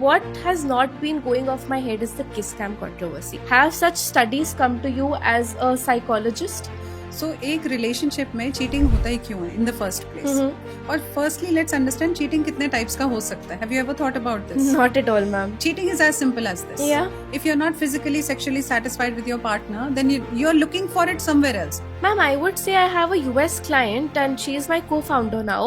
what has not been going off my head is the kiss cam controversy. Have such studies come to you as a psychologist? सो एक relationship में cheating होता ही क्यों है in the first place? और firstly let's understand cheating कितने types का हो सकता है. Have you ever thought about this? Not at all, ma'am. Cheating is as simple as this. Yeah. If you're not physically, sexually satisfied with your partner, then you're looking for it somewhere else. Ma'am, I would say I have a US client and she is my co-founder now.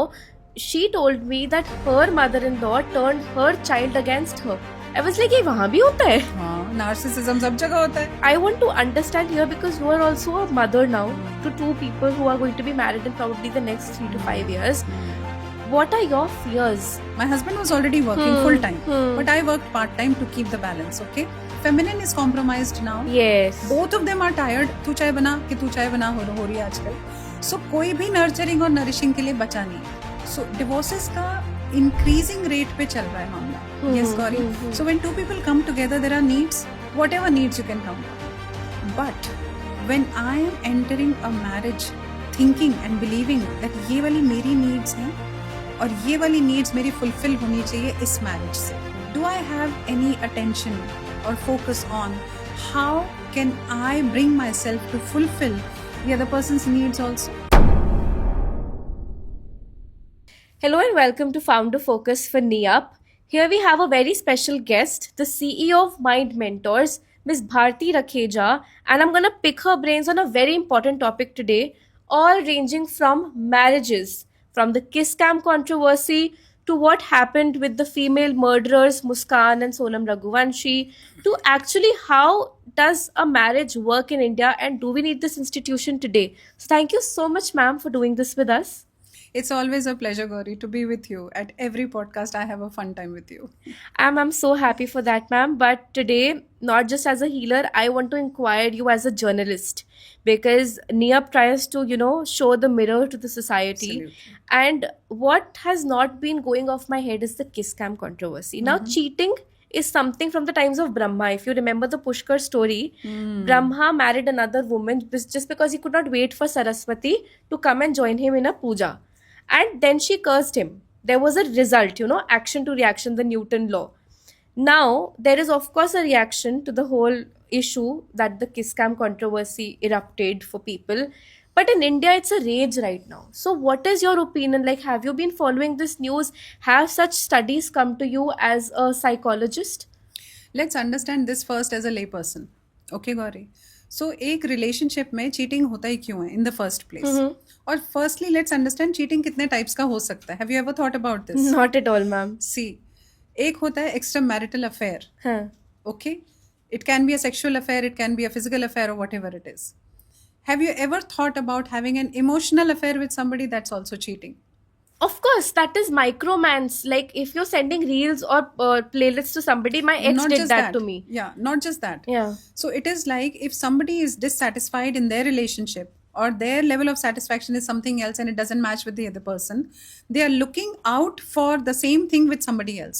She told me that her mother-in-law turned her child against her. I was like, ये वहाँ भी होता है? हाँ, narcissism सब जगह होता है. I want to understand here because you are also a mother now to two people who are going to be married in probably the next 3 to 5 years. What are your fears? My husband was already working full time, but I worked part time to keep the balance. Okay, feminine is compromised now. Yes. Both of them are tired. तू चाय बना कि तू चाय बना हो रही है आजकल. So कोई भी नर्चरिंग और नरिशिंग के लिए बचा नहीं. So divorces का increasing rate पे चल रहा है मामला. Yes, Gauri. So when two people come together, there are needs, whatever needs you can come. But when I am entering a marriage, thinking and believing that ये वाली मेरी needs हैं और ये वाली needs मेरी fulfill होनी चाहिए इस marriage से, do I have any attention or focus on how can I bring myself to fulfill the other person's needs also? Hello and welcome to Founder Focus for NIAP. Here we have a very special guest, the CEO of Mind Mentors, Ms. Bharti Rakheja, and I'm going to pick her brains on a very important topic today, all ranging from marriages, from the kiss cam controversy to what happened with the female murderers Muskan and Sonam Raghuvanshi, to actually how does a marriage work in India and do we need this institution today? So thank you so much, ma'am, for doing this with us. It's always a pleasure, Gauri, to be with you. At every podcast, I have a fun time with you. I'm so happy for that, ma'am. But today, not just as a healer, I want to inquire you as a journalist because NIAP tries to, show the mirror to the society. Absolutely. And what has not been going off my head is the kiss cam controversy. Now, cheating is something from the times of Brahma. If you remember the Pushkar story, Brahma married another woman just because he could not wait for Saraswati to come and join him in a puja. And then she cursed him. There was a result, action to reaction, the Newton law. Now, there is of course a reaction to the whole issue that the kiss cam controversy erupted for people. But in India, it's a rage right now. So what is your opinion? Like, have you been following this news? Have such studies come to you as a psychologist? Let's understand this first as a layperson. Okay, Gauri. So एक relationship में cheating होता ही क्यों है in the first place? और firstly let's understand cheating कितने types का हो सकता है. Have you ever thought about this? Not at all, ma'am. सी, एक होता है extra marital affair. Huh. Okay, it can be a sexual affair, it can be a physical affair, or whatever it is. Have you ever thought about having an emotional affair with somebody? That's also cheating. Of course, that is micromance. Like, if you're sending reels or playlists to somebody, my ex Not did just that to me. Yeah, not just that. Yeah. So it is like if somebody is dissatisfied in their relationship or their level of satisfaction is something else and it doesn't match with the other person, they are looking out for the same thing with somebody else.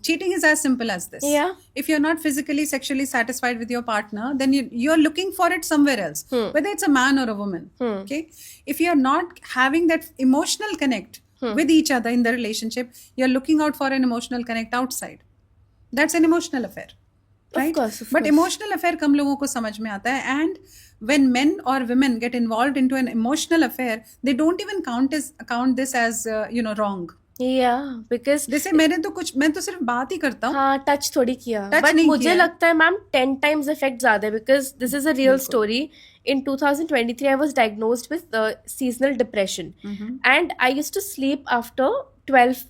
Cheating is as simple as this. Yeah. If you're not physically, sexually satisfied with your partner, then you're looking for it somewhere else, whether it's a man or a woman. Okay. If you're not having that emotional connect with each other in the relationship, you're looking out for an emotional connect outside. That's an emotional affair. Right? Of course. But emotional affair कम लोगों को समझ में आता है. And when men or women get involved into an emotional affair, they don't even count this as wrong. Yeah, because जैसे मैं तो सिर्फ बात ही करता हूँ. हाँ, टच थोड़ी किया. Touch But नहीं मुझे किया. लगता है मैम 10 times effect ज्यादा है because this is a real story. In 2023, I was diagnosed with seasonal depression. And I used to sleep after 12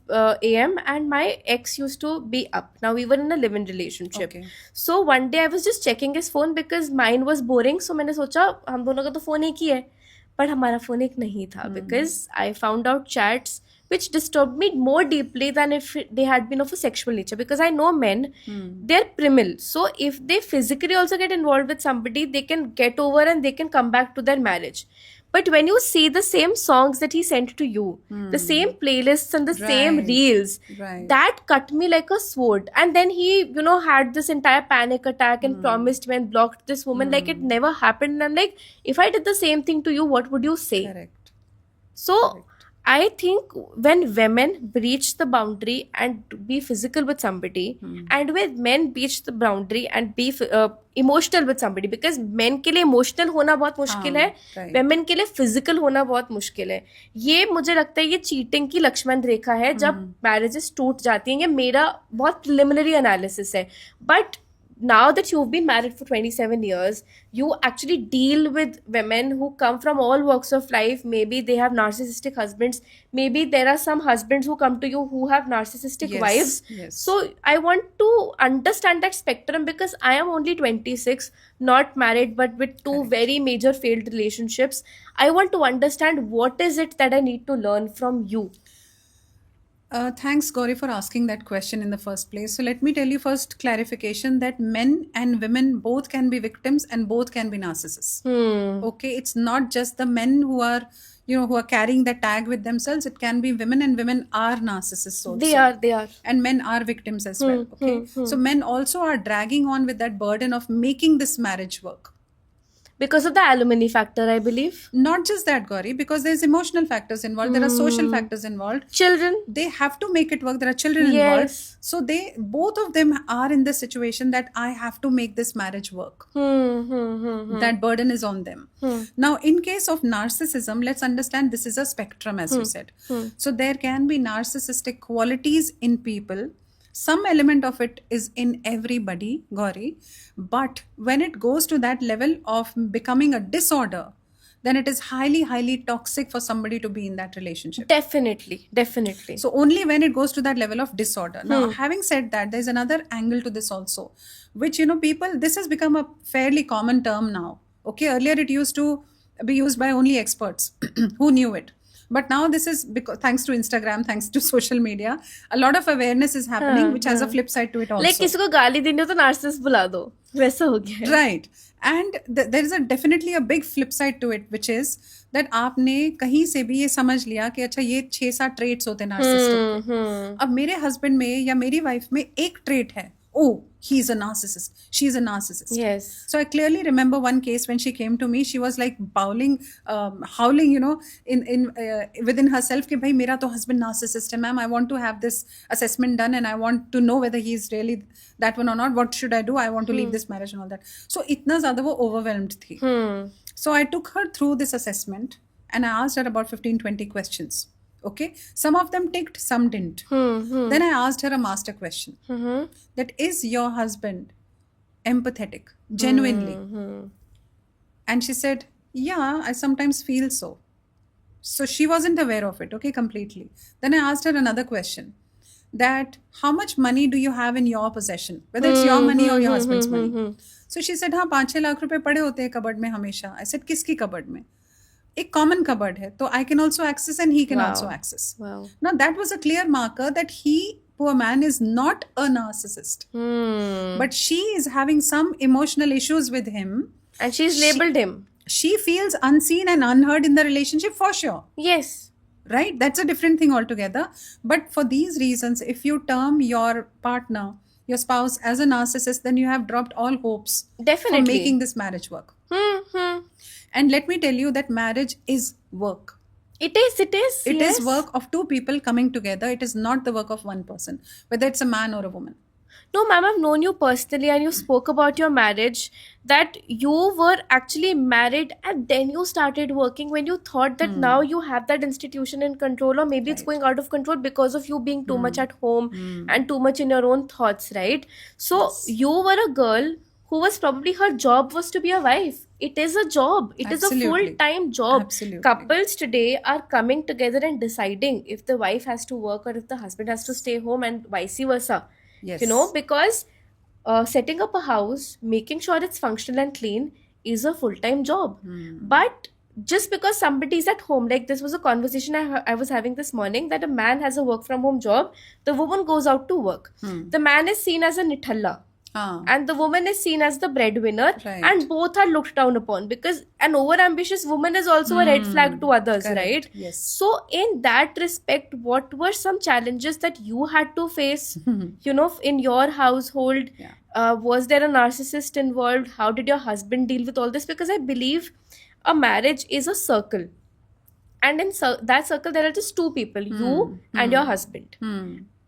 a.m. and my ex used to be up. Now we were in a live-in relationship. Okay. So one day I was just checking his phone because mine was boring. So मैंने सोचा हम दोनों का तो phone एक ही है, पर हमारा फोन एक नहीं था because I found out chats which disturbed me more deeply than if they had been of a sexual nature, because I know men, they're primal. So if they physically also get involved with somebody, they can get over and they can come back to their marriage. But when you see the same songs that he sent to you, the same playlists and the same Right. reels, Right. that cut me like a sword. And then he, had this entire panic attack and promised me and blocked this woman like it never happened. And I'm like, if I did the same thing to you, what would you say? Correct. So I think when women breach the boundary and be physical with somebody, and when men breach the boundary and be emotional with somebody, because men के लिए emotional होना बहुत मुश्किल है, right. women के लिए physical होना बहुत मुश्किल है. ये मुझे लगता है ये cheating की लक्ष्मण रेखा है जब marriages टूट जाती हैं. ये मेरा बहुत preliminary analysis है. But now that you've been married for 27 years, you actually deal with women who come from all walks of life. Maybe they have narcissistic husbands. Maybe there are some husbands who come to you who have narcissistic Yes, wives. yes. So I want to understand that spectrum, because I am only 26, not married, but with two very major failed relationships. I want to understand what is it that I need to learn from you. Thanks, Gauri, for asking that question in the first place. So let me tell you first clarification that men and women both can be victims and both can be narcissists. Okay, it's not just the men who are, who are carrying the tag with themselves. It can be women, and women are narcissists also. They are. And men are victims as well. Okay, so men also are dragging on with that burden of making this marriage work. Because of the alimony factor, I believe. Not just that, Gauri, because there's emotional factors involved. There are social factors involved. Children. They have to make it work. There are children involved. So both of them are in the situation that I have to make this marriage work. That burden is on them. Now, in case of narcissism, let's understand this is a spectrum, as you said. So there can be narcissistic qualities in people. Some element of it is in everybody, Gauri, but when it goes to that level of becoming a disorder, then it is highly, highly toxic for somebody to be in that relationship. Definitely. So only when it goes to that level of disorder. Now, having said that, there's another angle to this also, which, people, this has become a fairly common term now. Okay, earlier it used to be used by only experts who knew it. But now this is because, thanks to Instagram, thanks to social media, a lot of awareness is happening, which has a flip side to it also. Like किसी को गाली देनी हो तो narcissist बुला दो, वैसा हो गया है. Right. And there is definitely a big flip side to it, which is that आपने कहीं से भी ये समझ लिया कि अच्छा ये 6-7 traits होते हैं narcissistic के. अब मेरे husband में या मेरी wife में एक trait है. Oh, he's a narcissist. She's a narcissist. Yes. So I clearly remember one case when she came to me. She was like howling, in within herself कि भाई मेरा तो husband narcissist है, ma'am. I want to have this assessment done and I want to know whether he's really that one or not. What should I do? I want to leave this marriage and all that. So इतना ज़्यादा वो overwhelmed थी. So I took her through this assessment and I asked her about 15-20 questions. Okay, some of them ticked, some didn't. Then I asked her a master question. That is your husband empathetic, genuinely? And she said, yeah, I sometimes feel so. So she wasn't aware of it, okay, completely. Then I asked her another question. That how much money do you have in your possession? Whether it's your money or your husband's money. So she said, हाँ 5-6 लाख रुपए पड़े होते हैं cupboard में हमेशा. I said, किसकी cupboard में? एक कॉमन कबर्ड है तो I can also access and he can also access. Now that was a clear marker that he, poor man, is not a narcissist, but she is having some emotional issues with him and she's labeled him. She feels unseen and unheard in the relationship for sure. Yes. Right, that's a different thing altogether. But for these reasons, if you term your partner, your spouse, as a narcissist, then you have dropped all hopes Definitely. for making this marriage work. And let me tell you that marriage is work. It is. It yes. is work of two people coming together. It is not the work of one person, whether it's a man or a woman. No, ma'am, I've known you personally and you spoke about your marriage, that you were actually married and then you started working when you thought that now you have that institution in control, or maybe it's going out of control because of you being too much at home and too much in your own thoughts, right? So you were a girl who was probably, her job was to be a wife. It is a job. It Absolutely. is a full-time job. Absolutely. Couples today are coming together and deciding if the wife has to work or if the husband has to stay home, and vice versa. Yes. Because setting up a house, making sure it's functional and clean is a full-time job. But just because somebody's at home, like this was a conversation I was having this morning, that a man has a work-from-home job, the woman goes out to work. The man is seen as a nithalla. And the woman is seen as the breadwinner, right. And both are looked down upon, because an overambitious woman is also a red flag to others. Correct. Right? Yes. So in that respect, what were some challenges that you had to face, in your household? Yeah. Was there a narcissist involved? How did your husband deal with all this? Because I believe a marriage is a circle. and in that circle there are just two people, you and your husband.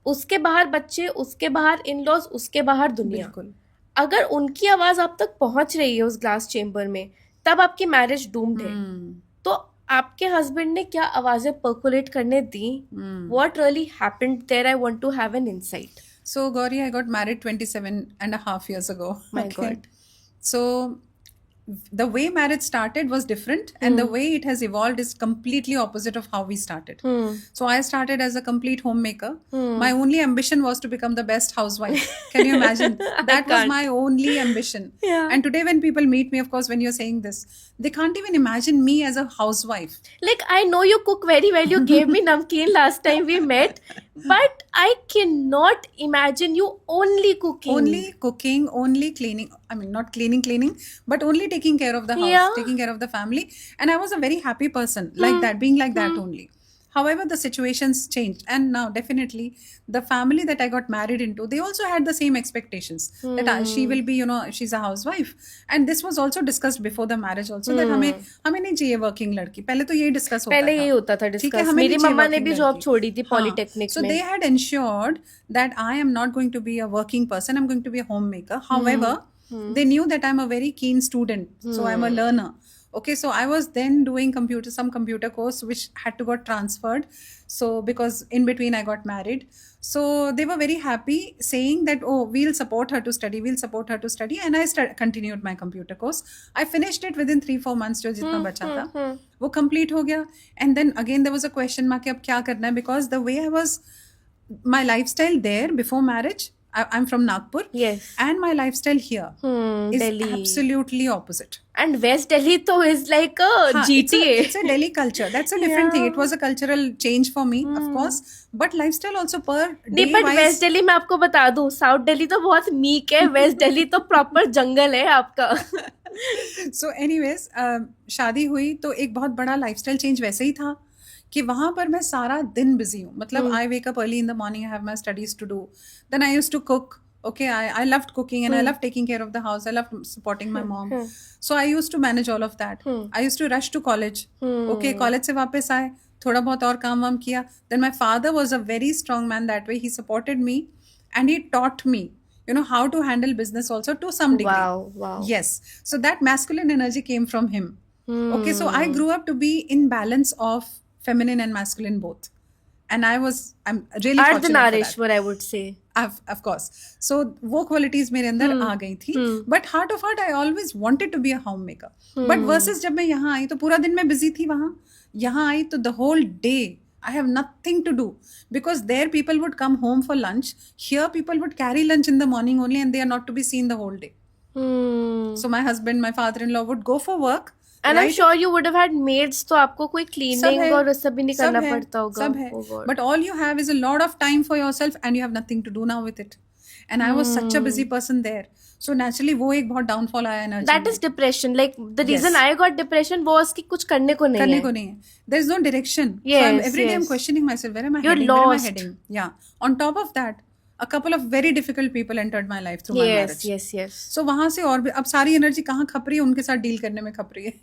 उसके बाहर बच्चे, उसके बाहर in-laws, उसके बाहर दुनिया. बिल्कुल. अगर उनकी आवाज आप तक पहुंच रही है उस ग्लास चेम्बर में, तब आपकी मैरिज डूम्ड है. तो आपके हस्बैंड ने क्या आवाजें पर्कुलेट करने दी? What really happened there? I want to have an insight. So Gauri, I got married 27.5 years ago. My God. So the way marriage started was different, and the way it has evolved is completely opposite of how we started. So I started as a complete homemaker. My only ambition was to become the best housewife. Can you imagine? That was my only ambition. Yeah. And today when people meet me, of course, when you're saying this, they can't even imagine me as a housewife. Like, I know you cook very well. You gave me namkeen last time we met. But I cannot imagine you only cooking. Only cooking, only cleaning. I mean, not cleaning, but only taking care of the house, Yeah. taking care of the family. And I was a very happy person, like that, being like that only. However, the situations changed. And now, definitely, the family that I got married into, they also had the same expectations. That she will be, she's a housewife. And this was also discussed before the marriage also. That हमें नहीं चाहिए working लड़की. पहले तो यही discuss होता था. पहले यही होता था ठीक है, discuss. हमें मेरी नहीं चाहिए मम्मा ने working भी जॉब लड़की. छोड़ी थी हाँ. पॉलिटेक्निक So में. they had ensured that I am not going to be a working person. I'm going to be a homemaker. However, they knew that I'm a very keen student. So I'm a learner. Okay, so I was then doing some computer course which had to got transferred. So because in between I got married. So they were very happy saying that, oh, we'll support her to study. And I continued my computer course. I finished it within 3-4 months जो जितना बचा था वो complete हो गया. And then again there was a question mark कि अब क्या करना है, because the way I was, my lifestyle there before marriage, I'm from Nagpur. Yes. And my lifestyle here is Delhi. absolutely opposite. And West Delhi to is like a हाँ, GTA. It's a Delhi culture. That's a different thing. It was a cultural change for me, of course. But lifestyle also per नहीं, day but wise. West Delhi मैं आपको बता दूं, south Delhi तो बहुत meek है, waste Delhi तो प्रॉपर जंगल है आपका. So anyways, शादी हुई तो एक बहुत बड़ा लाइफस्टाइल चेंज वैसे ही था कि वहां पर मैं सारा दिन बिजी हूँ. मतलब I wake up early in the morning, I have my studies to do, then I used to cook. Okay, I loved cooking and I loved taking care of the house. I loved supporting my mom. So I used to manage all of that. I used to rush to college. Okay, college से वापस आए, थोड़ा बहुत और काम वाम किया. Then my father was a very strong man that way. He supported me and he taught me, how to handle business also to some degree. Wow. Yes. So that masculine energy came from him. Okay, so I grew up to be in balance of feminine and masculine both. And I'm really fortunate for that. Ardhanarishwar, I would say. Of course. So वो qualities मेरे अंदर आ गई थी. But heart of heart I always wanted to be a homemaker. But versus जब मैं यहाँ आई तो पूरा दिन मैं busy थी वहाँ. यहाँ आई तो the whole day I have nothing to do, because there people would come home for lunch. Here people would carry lunch in the morning only and they are not to be seen the whole day. So my husband, my father-in-law would go for work. And I'm sure you would have had maids, तो आपको कोई सब cleaning है, और सब भी नहीं करना सब है, पड़ता होगा. सब है. Oh God. But all you have is a lot of time for yourself and you have nothing to do now with it. And I was such a busy person there. So naturally वो एक बहुत downfall आया energy That में. is depression. Like the reason Yes. I got depression was कि कुछ करने को नहीं करने है. को नहीं है. There is no direction. Yes, so every day I'm yes. questioning myself, where am I You're heading? Where am I lost. heading? Yeah. On top of that, a couple of very difficult people entered my life through my marriage. Yes. So वहाँ से और भी अब सारी energy कहाँ खप रही है, उनके साथ डील करने में खप रही है.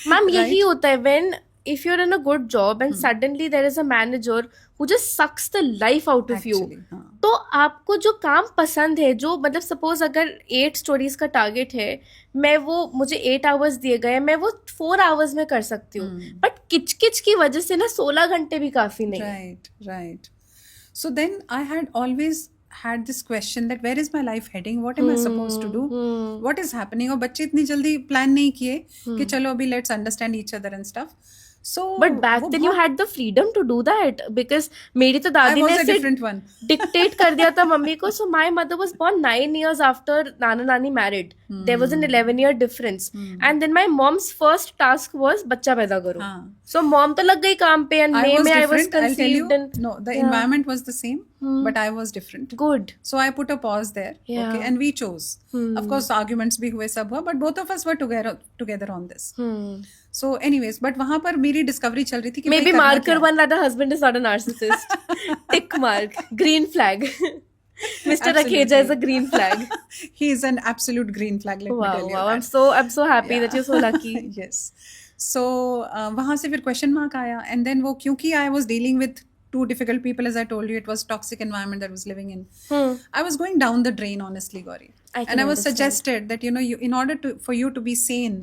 Ma'am Right? यही होता है when if you're in a good job and suddenly there is a manager who just sucks the life out of you. Actually, हाँ. तो आपको जो काम पसंद है, जो मतलब सपोज अगर 8 स्टोरीज का टारगेट है, मुझे 8 आवर्स दिए गए, मैं वो 4 आवर्स में कर सकती हूँ. बट किचकिच की वजह से ना 16 घंटे भी काफी नहीं. Right. So then I had always had this question that where is my life heading? What am I supposed to do? What is happening? और बच्चे इतनी जल्दी प्लान नहीं किए कि चलो अभी let's understand each other and stuff. So But back then you had the freedom to do that because मेरी तो I दादी was ने a सिर्फ different one. डिक्टेट कर दिया था मम्मी को. So my mother was born 9 years after नाना नानी married. There was an 11-year difference. And then my mom's first task was बच्चा पैदा करो. हाँ. So mom तो लग गई काम पे and I May was में I was different. I'll tell you. conceived and No, the environment was the same, but I was different. good. So I put a pause there. Yeah. Okay, and we chose. Of course, arguments भी हुए, सब हुआ, but both of us were together on this. So, anyways, but वहाँ पर मेरी discovery चल रही थी कि Maybe भाई करना marker क्या है. one that the husband is not a narcissist. Tick mark. Green flag. Mr. Rakheja is a green flag. He is an absolute green flag. Let me tell you Wow. that. I'm so happy that you're so lucky. Yes. सो वहाँ से फिर question mark आया, and then वो क्योंकि I was dealing with two difficult people, as I told you, it was toxic environment that I was living in. I was going down the drain, honestly, Gauri. I can And I was understand. suggested that, you know, you, in order to for you to be sane,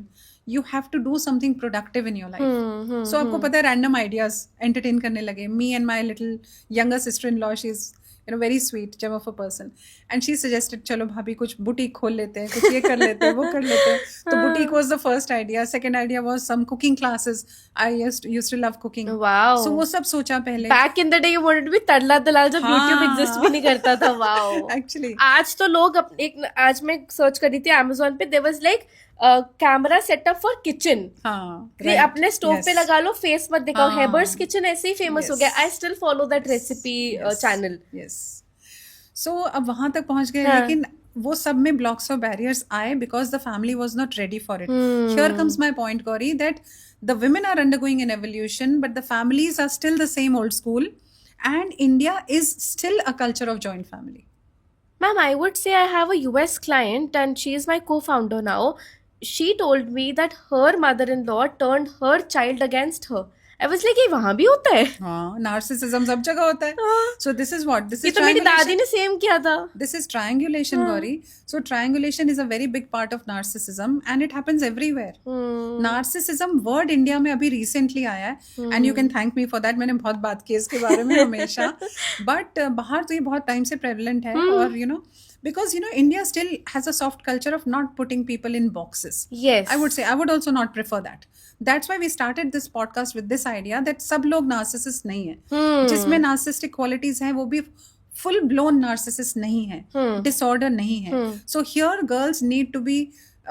you have to do something productive in your life. So आपको पता है random ideas entertain करने लगे. Me and my little younger sister-in-law, she's you know very sweet gem of a person, and she suggested चलो भाभी कुछ boutique खोल लेते हैं, कुछ ये कर लेते हैं, वो कर लेते हैं. तो boutique was the first idea. Second idea was some cooking classes. I used to love cooking. Wow. So वो सब सोचा पहले. Back in the day you wanted to be तड़ला दलाल जब हाँ. YouTube exist भी नहीं करता था. Wow. Actually. आज तो लोग आज मैं सर्च कर रही थी Amazon पे, there was like camera setup for kitchen. हाँ, right. अपने स्टोव पे लगा लो, फेस मत दिखाओ. हाँ. हेबर्स किचन ऐसे ही फेमस हो गया. I still follow that recipe channel. Yes. So अब वहां तक पहुंच गए, लेकिन वो सब में ब्लॉक्स और बैरियर्स आए because the family was not ready for it. Here comes my point, Gauri, that the women are undergoing an evolution, but the families are still the same old school, and India is still a culture of joint family. Ma'am, I would say I have a US client and she is my co-founder now. She told me that her mother-in-law turned her child against her. I was like, ये वहाँ भी होता है? हाँ, narcissism सब जगह होता है. So this is what? This ये is तो मेरी triangulation. दादी ने सेम किया था. This is triangulation, Gauri. So triangulation is a very big part of narcissism, and it happens everywhere. Narcissism word India में अभी recently आया है, and you can thank me for that. मैंने बहुत बात की इसके बारे में हमेशा. But बाहर तो ये बहुत टाइम से prevalent है, और you know, because you know India still has a soft culture of not putting people in boxes. Yes. I would say I would also not prefer that. That's why we started this podcast with this idea that सब लोग narcissist नहीं है. जिसमें narcissistic qualities हैं वो भी full blown narcissist नहीं है, disorder नहीं है. So here girls need to be,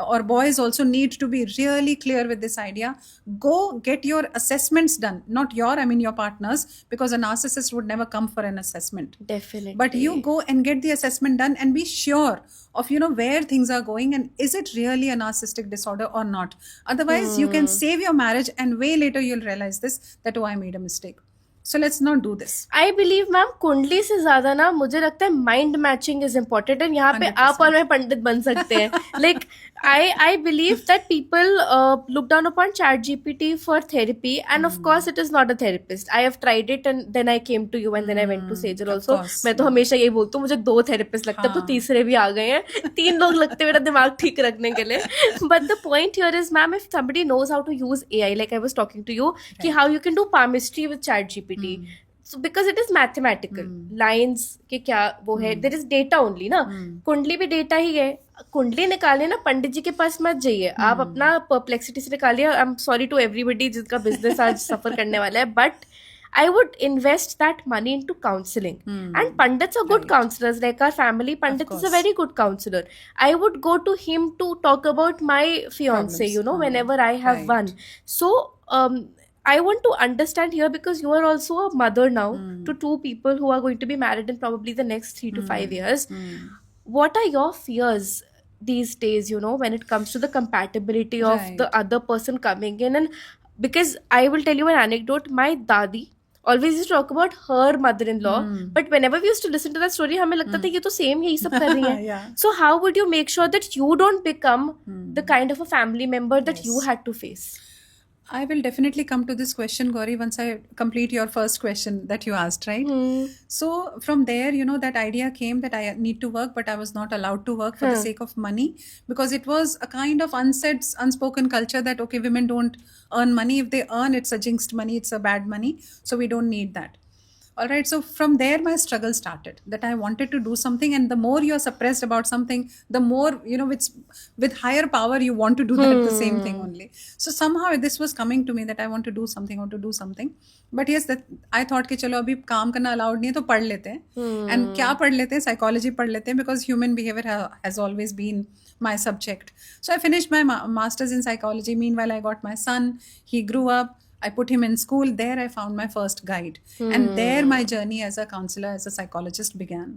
or boys also need to be really clear with this idea. Go get your assessments done, not your, I mean your partner's, because a narcissist would never come for an assessment. Definitely. But you go and get the assessment done and be sure of, you know, where things are going and is it really a narcissistic disorder or not. Otherwise you can save your marriage and way later you'll realize this, that oh, I made a mistake. So let's not do this. I believe ma'am कुंडली से ज्यादा ना मुझे लगता है mind matching is important, and यहाँ पे 100%. आप और मैं पंडित बन सकते हैं. Like I believe that people look down upon ChatGPT for therapy, and of course it is not a therapist. I have tried it and then I came to you and then I went to Sejal also. मैं तो हमेशा यही बोलती हूँ, मुझे 2 therapist लगते हैं, तो तीसरे भी आ गए हैं. 3 लोग लगते हैं मेरा दिमाग ठीक रखने के लिए. But the point here is, ma'am, if somebody knows how to use AI, like I was talking to you, कि how you can do palmistry with ChatGPT. So because it is mathematical, lines के क्या वो है, there is data only ना. कुंडली भी data ही है. कुंडली निकालिए ना, पंडित जी के पास मत जाइए, आप अपना परप्लेक्सिटी से निकालिए. I am sorry to everybody जिसका बिजनेस आज सफर करने वाला है, but I would invest that money into counseling. And Pandits are good counselors. Like our family Pandit is a very good counselor. I would go to him to talk about my fiance, you know, whenever I have one. So I want to understand here, because you are also a mother now to 2 people who are going to be married in probably the next 3 to 5 years. What are your fears these days, you know, when it comes to the compatibility of the other person coming in? And because I will tell you an anecdote, my dadi always used to talk about her mother-in-law, but whenever we used to listen to that story, हमें लगता था ये तो same यही सब कर रही है. Yeah. So how would you make sure that you don't become the kind of a family member that you had to face? I will definitely come to this question, Gauri, once I complete your first question that you asked, right? So from there, you know, that idea came that I need to work, but I was not allowed to work for the sake of money, because it was a kind of unsaid, unspoken culture that, okay, women don't earn money. If they earn, it's a jinxed money, it's a bad money. So we don't need that. All right, so from there my struggle started, that I wanted to do something, and the more you're suppressed about something, the more, you know, with higher power you want to do that the same thing only. So somehow this was coming to me that I want to do something. But yes, that I thought कि चलो अभी काम करना allowed नहीं है तो पढ़ लेते हैं. And क्या पढ़ लेते हैं? Psychology पढ़ लेते हैं, because human behavior has always been my subject. So I finished my master's in psychology. Meanwhile, I got my son. He grew up. I put him in school. There I found my first guide. And there my journey as a counselor, as a psychologist began.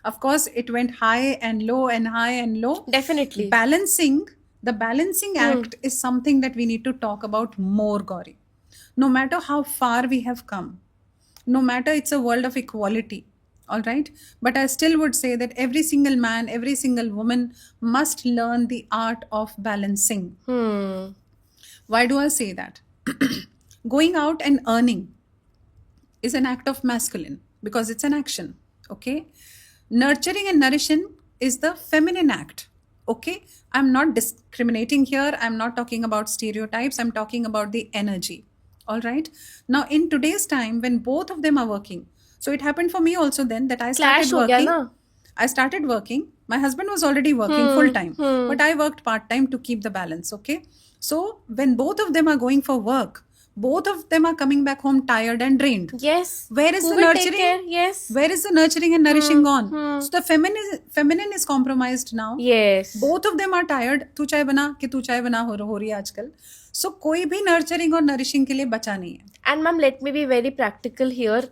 Of course, it went high and low and high and low. Definitely. The balancing act is something that we need to talk about more, Gauri. No matter how far we have come, no matter it's a world of equality, all right? But I still would say that every single man, every single woman must learn the art of balancing. Why do I say that? Going out and earning is an act of masculine because it's an action. Okay. Nurturing and nourishing is the feminine act. Okay. I'm not discriminating here. I'm not talking about stereotypes. I'm talking about the energy. All right. Now, in today's time, when both of them are working, so it happened for me also then that I started Clash हो गया working. ना? I started working. My husband was already working full time, but I worked part time to keep the balance. Okay. So when both of them are going for work, both of them are coming back home tired and drained. Yes. Where is Who the will take nurturing? care? Yes. Where is the nurturing and nourishing gone? So the feminine is compromised now. Yes. Both of them are tired. तू चाय बना कि तू चाय बना हो रही है आजकल. So कोई भी nurturing और nourishing के लिए बचा नहीं है. And ma'am, let me be very practical here.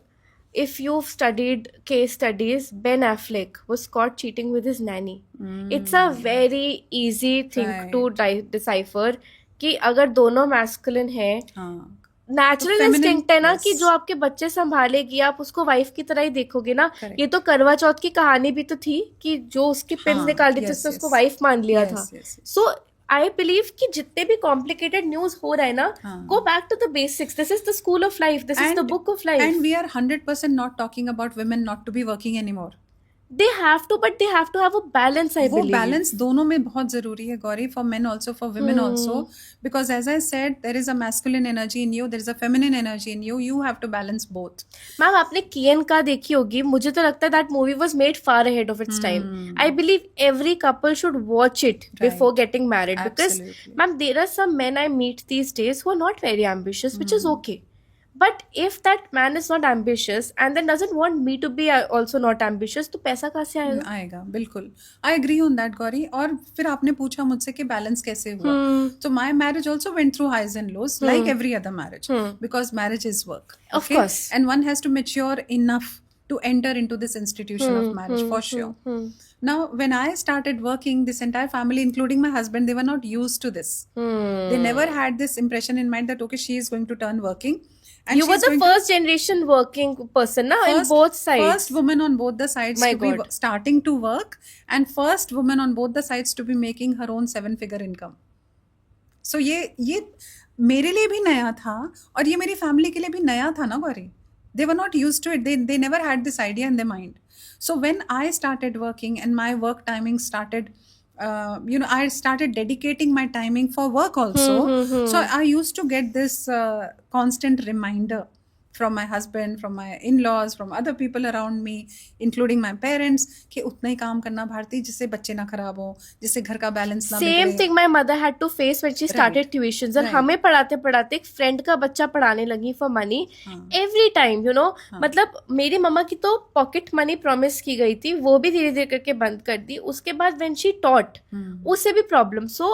If you've studied case studies, Ben Affleck was caught cheating with his nanny. It's a very easy thing to decipher कि अगर दोनों masculine है, हाँ. नेचुरल तो feminine, इंस्टिंक्ट है ना yes. कि जो आपके बच्चे संभालेगी आप उसको वाइफ की तरह ही देखोगे ना. Correct. ये तो करवा चौथ की कहानी भी तो थी कि जो उसकी पिन हाँ, निकाल दी थी yes, उसने उसको yes. वाइफ मान लिया Yes, था. yes, yes. So I believe कि जितने भी कॉम्प्लिकेटेड न्यूज हो रहा है ना, हाँ. Go back to the basics. This is the school of life. This is the book of life. And we are 100% not talking about women not to be working anymore. They have to, but they have to have a balance, I वो believe. Balance दोनों में बहुत जरूरी है Gauri, for men also for women also, because as I said there is a masculine energy in you, there is a feminine energy in you, you have to balance both. Ma'am आपने कियन का देखी होगी. मुझे तो लगता है that movie was made far ahead of its time. I believe every couple should watch it before getting married, because ma'am there are some men I meet these days who are not very ambitious, which is okay. But if that man is not ambitious and then doesn't want me to be also not ambitious, तो पैसा कहाँ से आएगा? आएगा, बिल्कुल. I agree on that Gauri. और फिर आपने पूछा मुझसे कि बैलेंस कैसे हुआ. तो my marriage also went through highs and lows like every other marriage, because marriage is work. Of course. And one has to mature enough to enter into this institution of marriage, for sure. Now, when I started working, this entire family, including my husband, they were not used to this. They never had this impression in mind that, okay, she is going to turn working. And You were she's the going first generation working person now in both sides. First woman on both the sides My to be God. starting to work, and first woman on both the sides to be making her own 7-figure income. So ये मेरे लिए भी नया था और ये मेरी family के लिए भी नया था ना Gauri. They were not used to it. They never had this idea in their mind. So when I started working and my work timing started, I started dedicating my timing for work also. So I used to get this constant reminder from my husband, from my in-laws, from other people around me, including my parents, कि उतना ही काम करना भारती, जिससे बच्चे ना खराब हो, जिससे घर का बैलेंस ना बिगड़े. Same thing my mother had to face when she started tuitions. और हमें पढ़ाते पढ़ाते एक फ्रेंड का बच्चा पढ़ाने लगी for money. Every time, मतलब मेरी मम्मा की तो पॉकेट मनी प्रॉमिस की गई थी, वो भी धीरे धीरे करके बंद कर दी. उसके बाद when she taught, उससे भी प्रॉब्लम. सो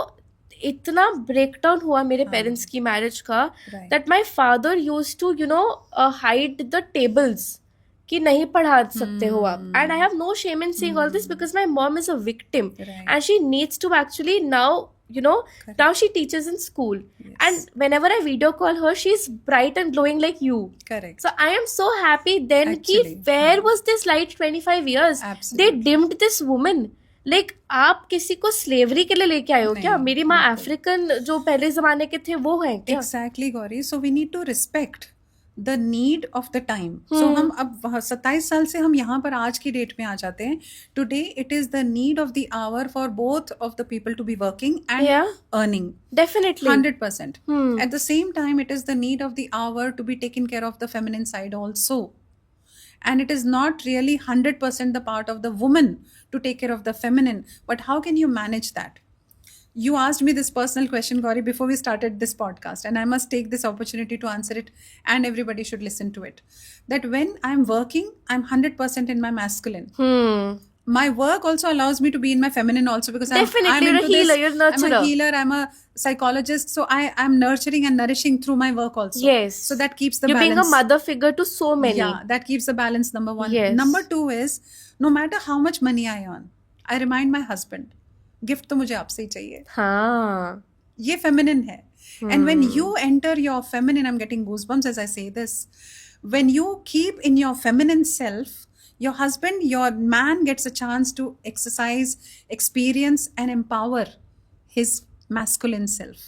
इतना ब्रेकडाउन हुआ मेरे पेरेंट्स की मैरिज का that my father used to hide the tables कि नहीं पढ़ा सकते हो आप. And I have no shame in saying all this because my mom is a victim and she needs to actually now she teaches in school. And whenever I video call her, she's bright and glowing like you. Correct. So I am so happy then Actually, कि where was this light 25 years? Absolutely. They dimmed this woman. Like आप किसी को slavery के लिए लेके आए हो क्या? मेरी माँ अफ्रीकन जो पहले जमाने के थे वो हैं क्या? Exactly, Gauri. So we need to respect the need of the time. So हम अब 27 साल से हम यहाँ पर आज की डेट में आ जाते हैं. Today it is the need of the hour for both of the people to be working and earning. Definitely. 100%. At the same time, it is the need of the hour to be taken care of the feminine side also. And it is not really 100% the part of the woman to take care of the feminine. But how can you manage that? You asked me this personal question, Gauri, before we started this podcast, and I must take this opportunity to answer it, and everybody should listen to it. That when I'm working, I'm 100% in my masculine. My work also allows me to be in my feminine also, because Definitely, I'm you're into a healer, this. you're a nurturer. I'm a healer, I'm a psychologist, so I'm nurturing and nourishing through my work also. Yes. So that keeps the You're balance. being a mother figure to so many. Yeah, that keeps the balance, number one. Yes. Number two is, no matter how much money I earn, I remind my husband, gift तो मुझे आपसे ही चाहिए. हाँ. ये feminine है. And when you enter your feminine, I'm getting goosebumps as I say this. When you keep in your feminine self, your husband, your man gets a chance to exercise, experience, and empower his masculine self.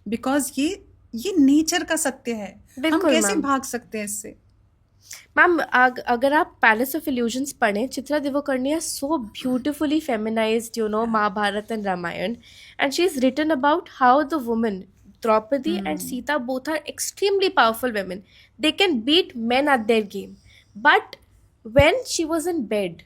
Because ये nature का सत्य है. हम बिल्कुल, कैसे ma'am. भाग सकते हैं इससे? मैम, अगर आप पैलेस ऑफ इल्यूजन्स पढ़ें, Chitra दिवाकर्णी is so beautifully feminized, Mahabharata and Ramayana, and she's written about how the women Draupadi and Sita both are extremely powerful women. They can beat men at their game, but when she was in bed,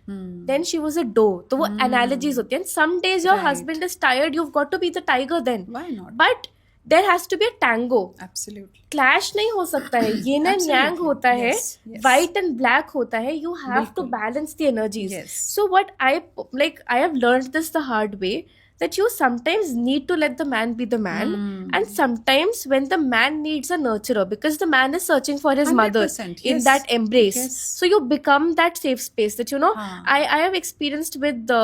then she was a doe. तो वो analogies होती हैं. Some days your Right. husband is tired, you've got to be the tiger then. Why not? But there has to be a tango. Absolutely. Clash नहीं हो सकता है. येन and Absolutely. यांग होता है, Yes, yes. White and black होता है. You have to बिल्कुल. Balance the energies. Yes. So what I have learned this the hard way, that you sometimes need to let the man be the man, and sometimes when the man needs a nurturer, because the man is searching for his mother 100%, in yes. that embrace. Yes. So you become that safe space that हाँ. I have experienced with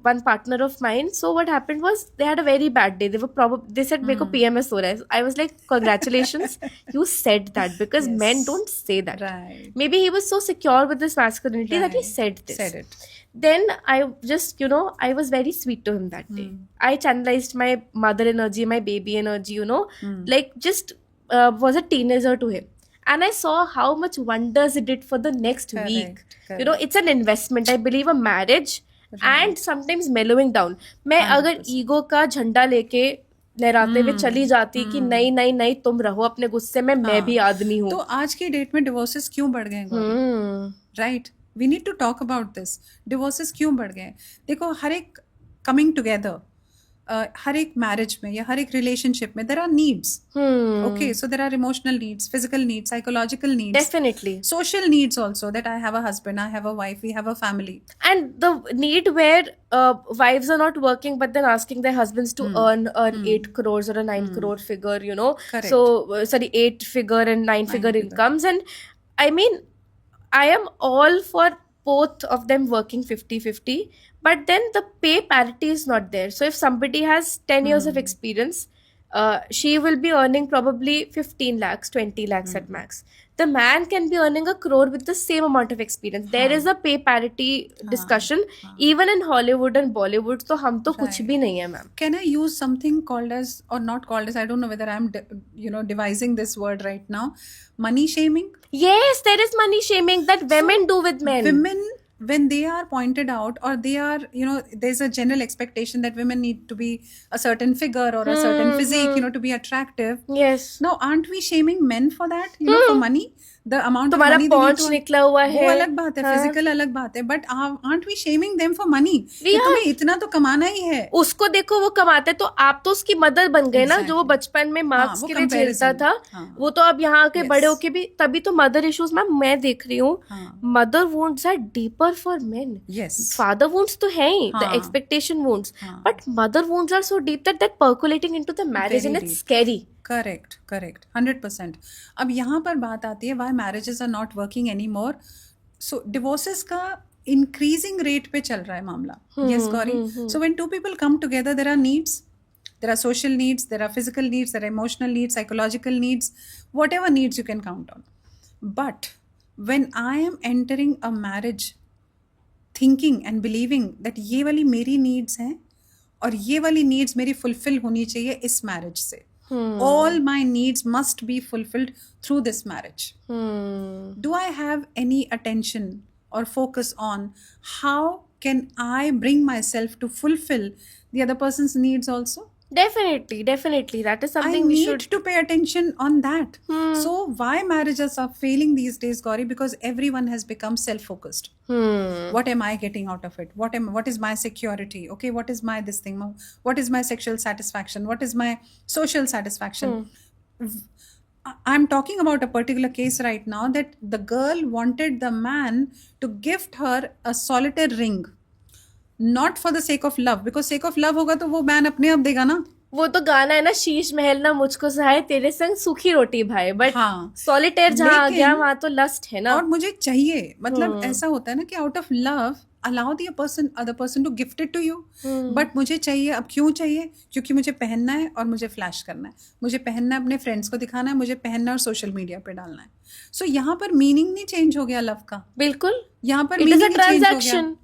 one partner of mine. So what happened was they had a very bad day. They said मेरे को PMS हो रहा है. I was like, congratulations, you said that, because Yes. men don't say that. Right. Maybe he was so secure with his masculinity that he Right. said this. Said it. Then I just, I was very sweet to him that day. I channelized my mother energy, my baby energy, like just was a teenager to him. And I saw how much wonders it did for the next Correct, week. correct. It's an investment. I believe a marriage and sometimes mellowing down. मैं अगर 100%. Ego का झंडा लेके लहराते हुए चली जाती कि नहीं नहीं नहीं तुम रहो अपने गुस्से में, मैं भी आदमी हूँ. तो आज की डेट में डिवोर्सेस क्यों बढ़ गए? Right, we need to talk about this. Divorces क्यों बढ़ गए? देखो, हर एक कमिंग टुगेदर, हर एक मैरिज में या हर एक रिलेशनशिप में there are needs. Okay, so there are emotional needs, physical needs, psychological needs, Definitely. social needs also, that I have a husband, I have a wife, we have a family. And the need where wives are not working but then asking their husbands to earn 8 crores or a 9 crore figure, Correct. So, sorry, 8 figure and 9 figure figure. incomes. And I mean, I am all for both of them working 50-50, but then the pay parity is not there. So if somebody has 10 years of experience, she will be earning probably 15 lakhs, 20 lakhs at max. The man can be earning 1 crore with the same amount of experience. There is a pay parity discussion even in Hollywood and Bollywood. तो हम तो कुछ भी नहीं है, ma'am. Can I use something called as, or not called as, I don't know whether I'm devising this word right now, money shaming? Yes, there is money shaming that women do with men. Women, when they are pointed out, or they are, there's a general expectation that women need to be a certain figure or a certain physique, to be attractive. Yes. Now, aren't we shaming men for that, for money? The amount of तुम्हारा money they need पॉन्च to, निकला हुआ वो है. अलग बात है, physical अलग बात है, but aren't we shaming them for money? We कि are. तुम्हें इतना तो कमाना ही है. उसको देखो वो कमाते, तो आप तो उसकी मदर बन गए ना, Exactly. जो वो बचपन में मार्क्स वो के लिए झेलता comparison. था. हाँ. वो तो अब यहाँ आके Yes. बड़े होके भी, तभी तो मदर इश्यूज मैम मैं देख रही हूँ. हाँ. Mother wounds are deeper for men. Yes. Father wounds तो है ही, द हाँ. एक्सपेक्टेशन वुंड्स, हाँ. But mother wounds are so deep that percolating into the marriage, Very and it's deep. scary. Correct, 100%. अब यहाँ पर बात आती है, why marriages are not working anymore. So divorces का इंक्रीजिंग रेट पे चल रहा है मामला. Yes Gauri. So when two people come together, there are needs, there are social needs, there are physical needs, there are emotional needs, psychological needs, whatever needs you can count on. But when I am entering a marriage thinking and believing that ये वाली मेरी needs हैं और ये वाली needs मेरी fulfill होनी चाहिए इस marriage से, all my needs must be fulfilled through this marriage. Do I have any attention or focus on how can I bring myself to fulfill the other person's needs also? Definitely, that is I something we need should. to pay attention on that. So why marriages are failing these days, Gauri? Because everyone has become self-focused. What am I getting out of it? What is my security? Okay, what is my this thing? What is my sexual satisfaction? What is my social satisfaction? I'm talking about a particular case right now, that the girl wanted the man to gift her a solitaire ring. Not for the sake of love, because sake of love होगा तो वो man अपने आप देगा ना. वो तो गाना है ना, शीश महल ना मुझको सहाय, तेरे संग सूखी रोटी भाई. बट हाँ. सॉलिटेयर जहाँ आ लेकिन- गया वहां तो लस्ट है ना. और मुझे चाहिए, मतलब ऐसा होता है ना कि out of love allow the other person to gift it to you. But मुझे चाहिए. अब क्यों चाहिए? क्योंकि मुझे पहनना है और मुझे फ्लैश करना है, मुझे पहनना है, अपने फ्रेंड्स को दिखाना है, मुझे पहनना है और सोशल मीडिया पे डालना है. सो यहाँ पर मीनिंग नहीं चेंज हो गया लव का. बिल्कुल. यहाँ पर it is a meaning change हो गया. Transaction.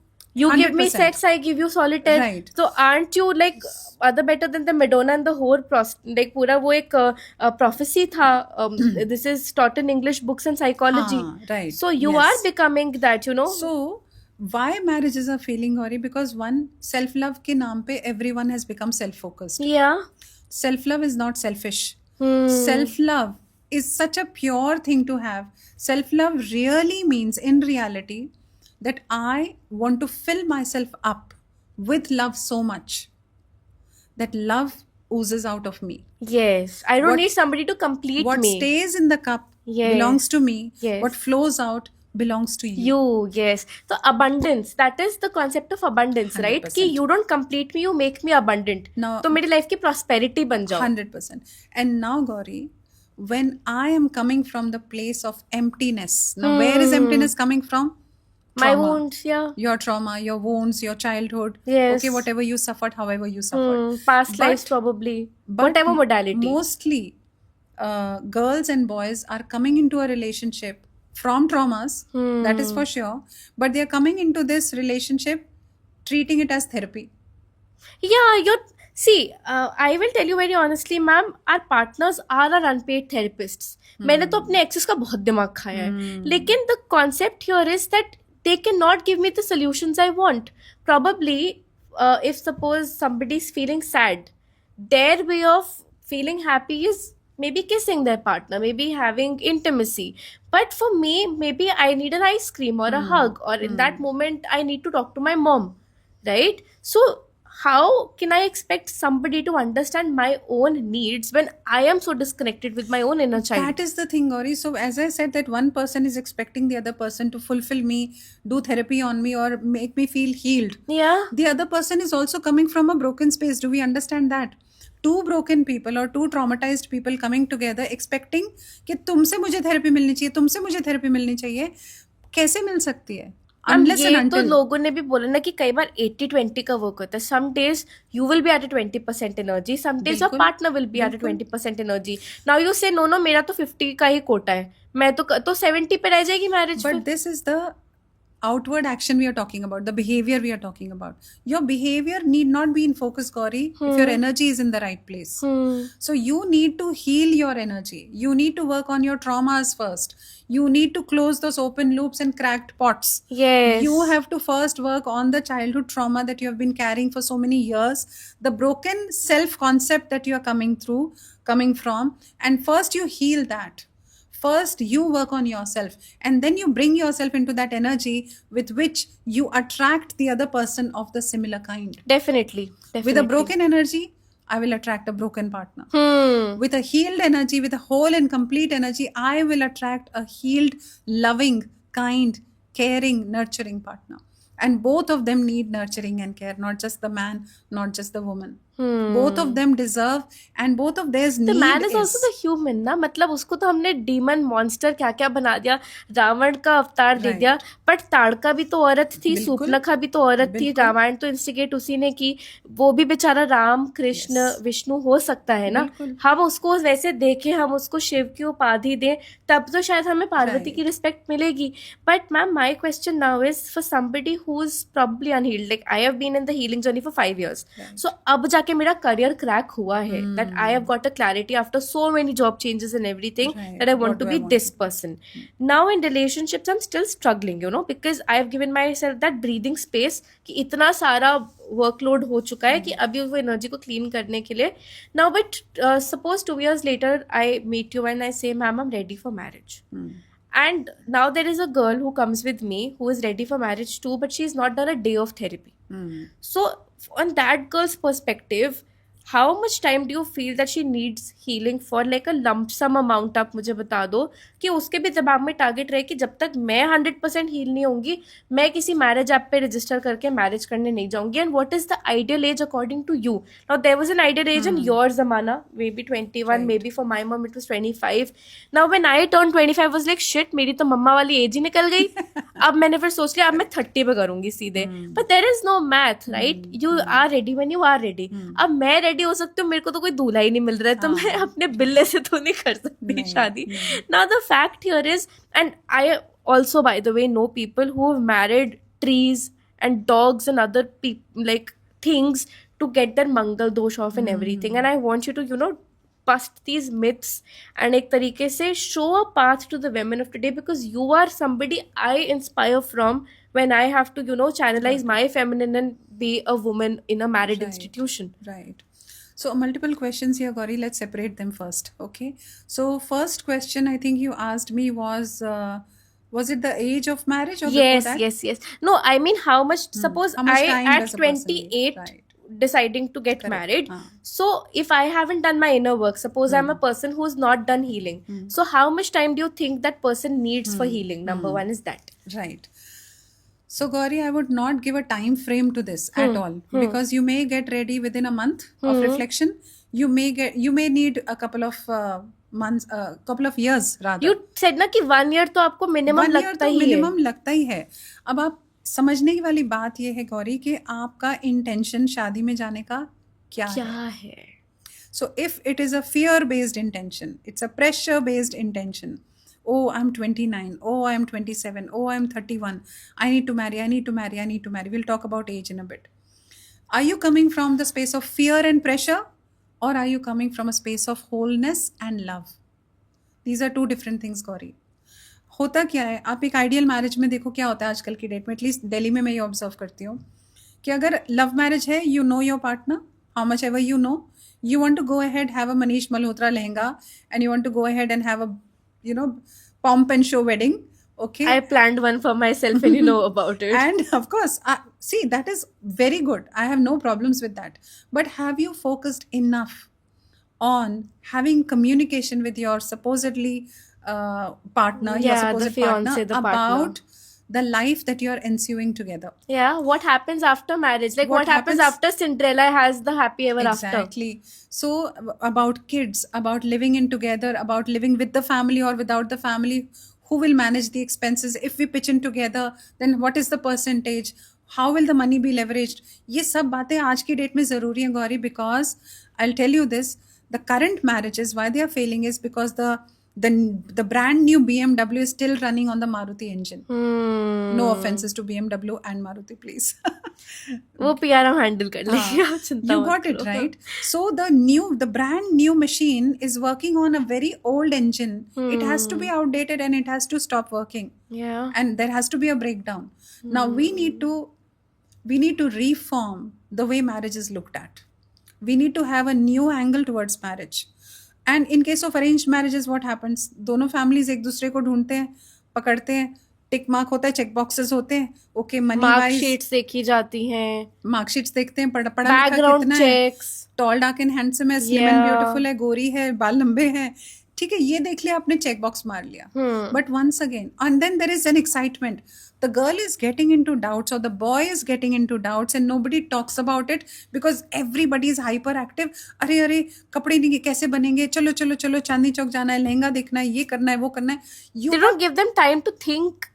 You give me 100%. sex, I give you solitaire. Right. So aren't you like other better than the Madonna and the whore? Like पूरा वो एक prophecy था. This is taught in English books and psychology. हाँ, right. So you Yes. are becoming that, you know. So why marriage is a failing, Gauri? Because one, self love के नाम पे everyone has become self focused. Yeah. Self love is not selfish. Hmm. Self love is such a pure thing to have. Self love really means, in reality, that I want to fill myself up with love so much that love oozes out of me. Yes. I don't What- need somebody to complete What me. stays in the cup Yes. belongs to me. Yes. What flows out belongs to you. You, yes. So abundance, that is the concept of abundance, right? 100%. कि you don't complete me, you make me abundant. Now- तो मेरी life की prosperity बन जाओ. 100%. And now, Gauri, when I am coming from the place of emptiness, now where is emptiness coming from? My Trauma. wounds, yeah. Your trauma, your wounds, your childhood. Yes. Okay, whatever you suffered, however you suffered. Past But- lives probably. But Whatever modality. Mostly, girls and boys are coming into a relationship from traumas, that is for sure. But they are coming into this relationship treating it as therapy. Yeah, see, I will tell you very honestly, ma'am, our partners are our unpaid therapists. मैंने तो अपने exes का बहुत दिमाग खाया है. लेकिन the concept here is that they cannot give me the solutions I want. Probably, if suppose somebody is feeling sad, their way of feeling happy is maybe kissing their partner, maybe having intimacy. But for me, maybe I need an ice cream or a hug, or in that moment, I need to talk to my mom, right? So, how can I expect somebody to understand my own needs when I am so disconnected with my own inner child? That is the thing, Gauri. So, as I said, that one person is expecting the other person to fulfill me, do therapy on me, or make me feel healed. Yeah. The other person is also coming from a broken space. Do we understand that? Two broken people or two traumatized people coming together expecting कि तुमसे मुझे therapy मिलनी चाहिए, तुमसे मुझे therapy मिलनी चाहिए, कैसे मिल सकती है? Unless ये and तो until. लोगों ने भी बोला ना कि कई बार 80-20 का वर्क होता है. Some days you will be at a 20% energy, some days your बिल्कुल, partner will be at a 20% energy. Now you say no, मेरा तो 50 का ही कोटा है, मैं तो 70 पे रह जाएगी marriage. But this is the outward action we are talking about, the behavior we are talking about. Your behavior need not be in focus, Gauri, if your energy is in the right place. So you need to heal your energy. You need to work on your traumas first. You need to close those open loops and cracked pots. Yes. You have to first work on the childhood trauma that you have been carrying for so many years, the broken self-concept that you are coming from, and first you heal that. First, you work on yourself, and then you bring yourself into that energy with which you attract the other person of the similar kind. Definitely. With a broken energy, I will attract a broken partner. With a healed energy, with a whole and complete energy, I will attract a healed, loving, kind, caring, nurturing partner. And both of them need nurturing and care, not just the man, not just the woman. Both of them deserve, and both of theirs The need man is also the human ना, मतलब उसको तो हमने demon monster क्या क्या बना दिया, रावण का अवतार दे दिया, बट ताड़का भी तो औरत थी, सूर्पनखा भी तो औरत थी, रामायण तो इंस्टिगेट उसी ने की, वो भी बेचारा राम कृष्ण विष्णु हो सकता है ना. हम उसको वैसे देखें, हम उसको शिव की उपाधि दें, तब तो शायद हमें पार्वती की रिस्पेक्ट मिलेगी. But ma'am, my question now is for somebody who is probably unhealed, like I have been in the healing journey for 5 years. सो अब जाके मेरा करियर क्रैक हुआ है, that I have got a clarity after so many job changes and everything that I want to be this person. Now in relationships I am still struggling, you know, because I have given my self that breathing space कि इतना सारा workload हो चुका है कि अभी वो energy को क्लीन करने के लिए. Now but suppose 2 years later I meet you and I say ma'am I am ready for marriage. And now there is a girl who comes with me who is ready for marriage too, but she's not done a day of therapy. So on that girl's perspective, how much time do you feel that she needs healing for, like a lump sum amount? आप मुझे बता दो कि उसके भी दिमाग में target रहे कि जब तक मैं 100% हील नहीं होंगी, मैं किसी मैरिज ऐप पे रजिस्टर करके मैरिज करने नहीं जाऊंगी. And what is the ideal age according to you? Now there was an ideal age in your जमाना, may be 21, may be for my mom it was 25. Now when I turn 25 was like shit, मेरी तो मम्मा वाली as ही निकल गई. अब मैंने फिर सोच लिया अब मैं 30 पे करूंगी सीधे. But there is no math, right? You are ready when you are ready. अब मैं रेडी हो सकती हूँ, मेरे को तो कोई दूल्हा ही नहीं मिल रहा है, तो मैं अपने बिल्ले से तो नहीं कर सकती शादी. Now the fact here is, and I also, by the way, know people who have married trees and dogs and other like things to get their mangal dosh off and everything. And I want you to, you know, bust these myths and एक तरीके से show a path to the women of today, because you are somebody I inspire from when I have to, you know, channelize my feminine and be a woman in a married Right. institution. Right. So multiple questions here, Gauri. Let's separate them first. Okay. So first question I think you asked me was it the age of marriage or before Yes, that? yes. No, I mean, how much, suppose How much I time at does a person need? 28 Right. deciding to get Correct. married. हाँ. So if I haven't done my inner work, suppose I'm a person who's not done healing. So how much time do you think that person needs for healing? Number one is that. Right. So Gauri, I would not give a time frame to this at all, because you may get ready within a month of reflection. You may need a couple of months, couple of years rather. You said ना कि 1 year तो आपको minimum 1 year लगता तो ही है. Minimum लगता ही है. अब आप समझने की वाली बात ये है गौरी कि आपका इंटेंशन शादी में जाने का क्या क्या है. है? So if it is a fear-based intention, it's a pressure-based intention. Oh, I'm 29. Oh, I'm 27. Oh, I'm 31. I need to marry. I need to marry. I need to marry. We'll talk about age in a bit. Are you coming from the space of fear and pressure, or are you coming from a space of wholeness and love? These are two different things, Gauri. होता क्या है, आप एक ideal marriage में देखो क्या होता है आजकल की डेट में, एटलीस्ट दिल्ली में मैं ये ऑब्जर्व करती हूँ कि अगर लव मैरिज है, you know your partner, how much ever you know, you want to go ahead, have a Manish Malhotra lehenga, and you want to go ahead and have a, you know, pomp and show wedding. Okay. I planned one for myself and you know about it. And of course, see, that is very good. I have no problems with that. But have you focused enough on having communication with your supposedly partner, your Yeah, the supposed fiancé, partner, the partner. about the life that you are ensuing together? Yeah, what happens after marriage? Like what happens after Cinderella has the happy ever after? Exactly. So about kids, about living in together, about living with the family or without the family, who will manage the expenses? If we pitch in together, then what is the percentage? How will the money be leveraged? ये सब बातें आज की date में ज़रूरी हैं Gauri, because I'll tell you this, the current marriages, why they are failing is because the brand new BMW is still running on the Maruti engine. No offenses to BMW and Maruti, please. वो PR हम handle कर लेंगे, आप चिंता You मत got it करो. right. So the brand new machine is working on a very old engine. It has to be outdated and it has to stop working. Yeah. And there has to be a breakdown. Now we need to reform the way marriage is looked at. We need to have a new angle towards marriage. And in case of arranged marriages, what happens? दोनों families एक दूसरे को ढूंढते हैं, पकड़ते हैं, tick mark होता है, चेक बॉक्सेस होते हैं, ओके, मनी वाइज Marksheets देखी जाती हैं. मार्कशीट्स देखते हैं, पढ़ा लिखा Background कितना है, checks. Tall dark and handsome है, स्लिम एंड ब्यूटीफुल है, गोरी है, बाल लंबे हैं, ठीक है, ये देख लिया आपने, चेक बॉक्स मार लिया. But once again, and then there is an excitement, the girl is getting into doubts or the boy is getting into doubts and nobody talks about it because everybody is hyperactive. अरे कपड़े नहीं कैसे बनेंगे, चलो चलो चलो चांदनी चौक जाना है, लहंगा देखना है, ये करना है, वो करना है. They don't give them time to think.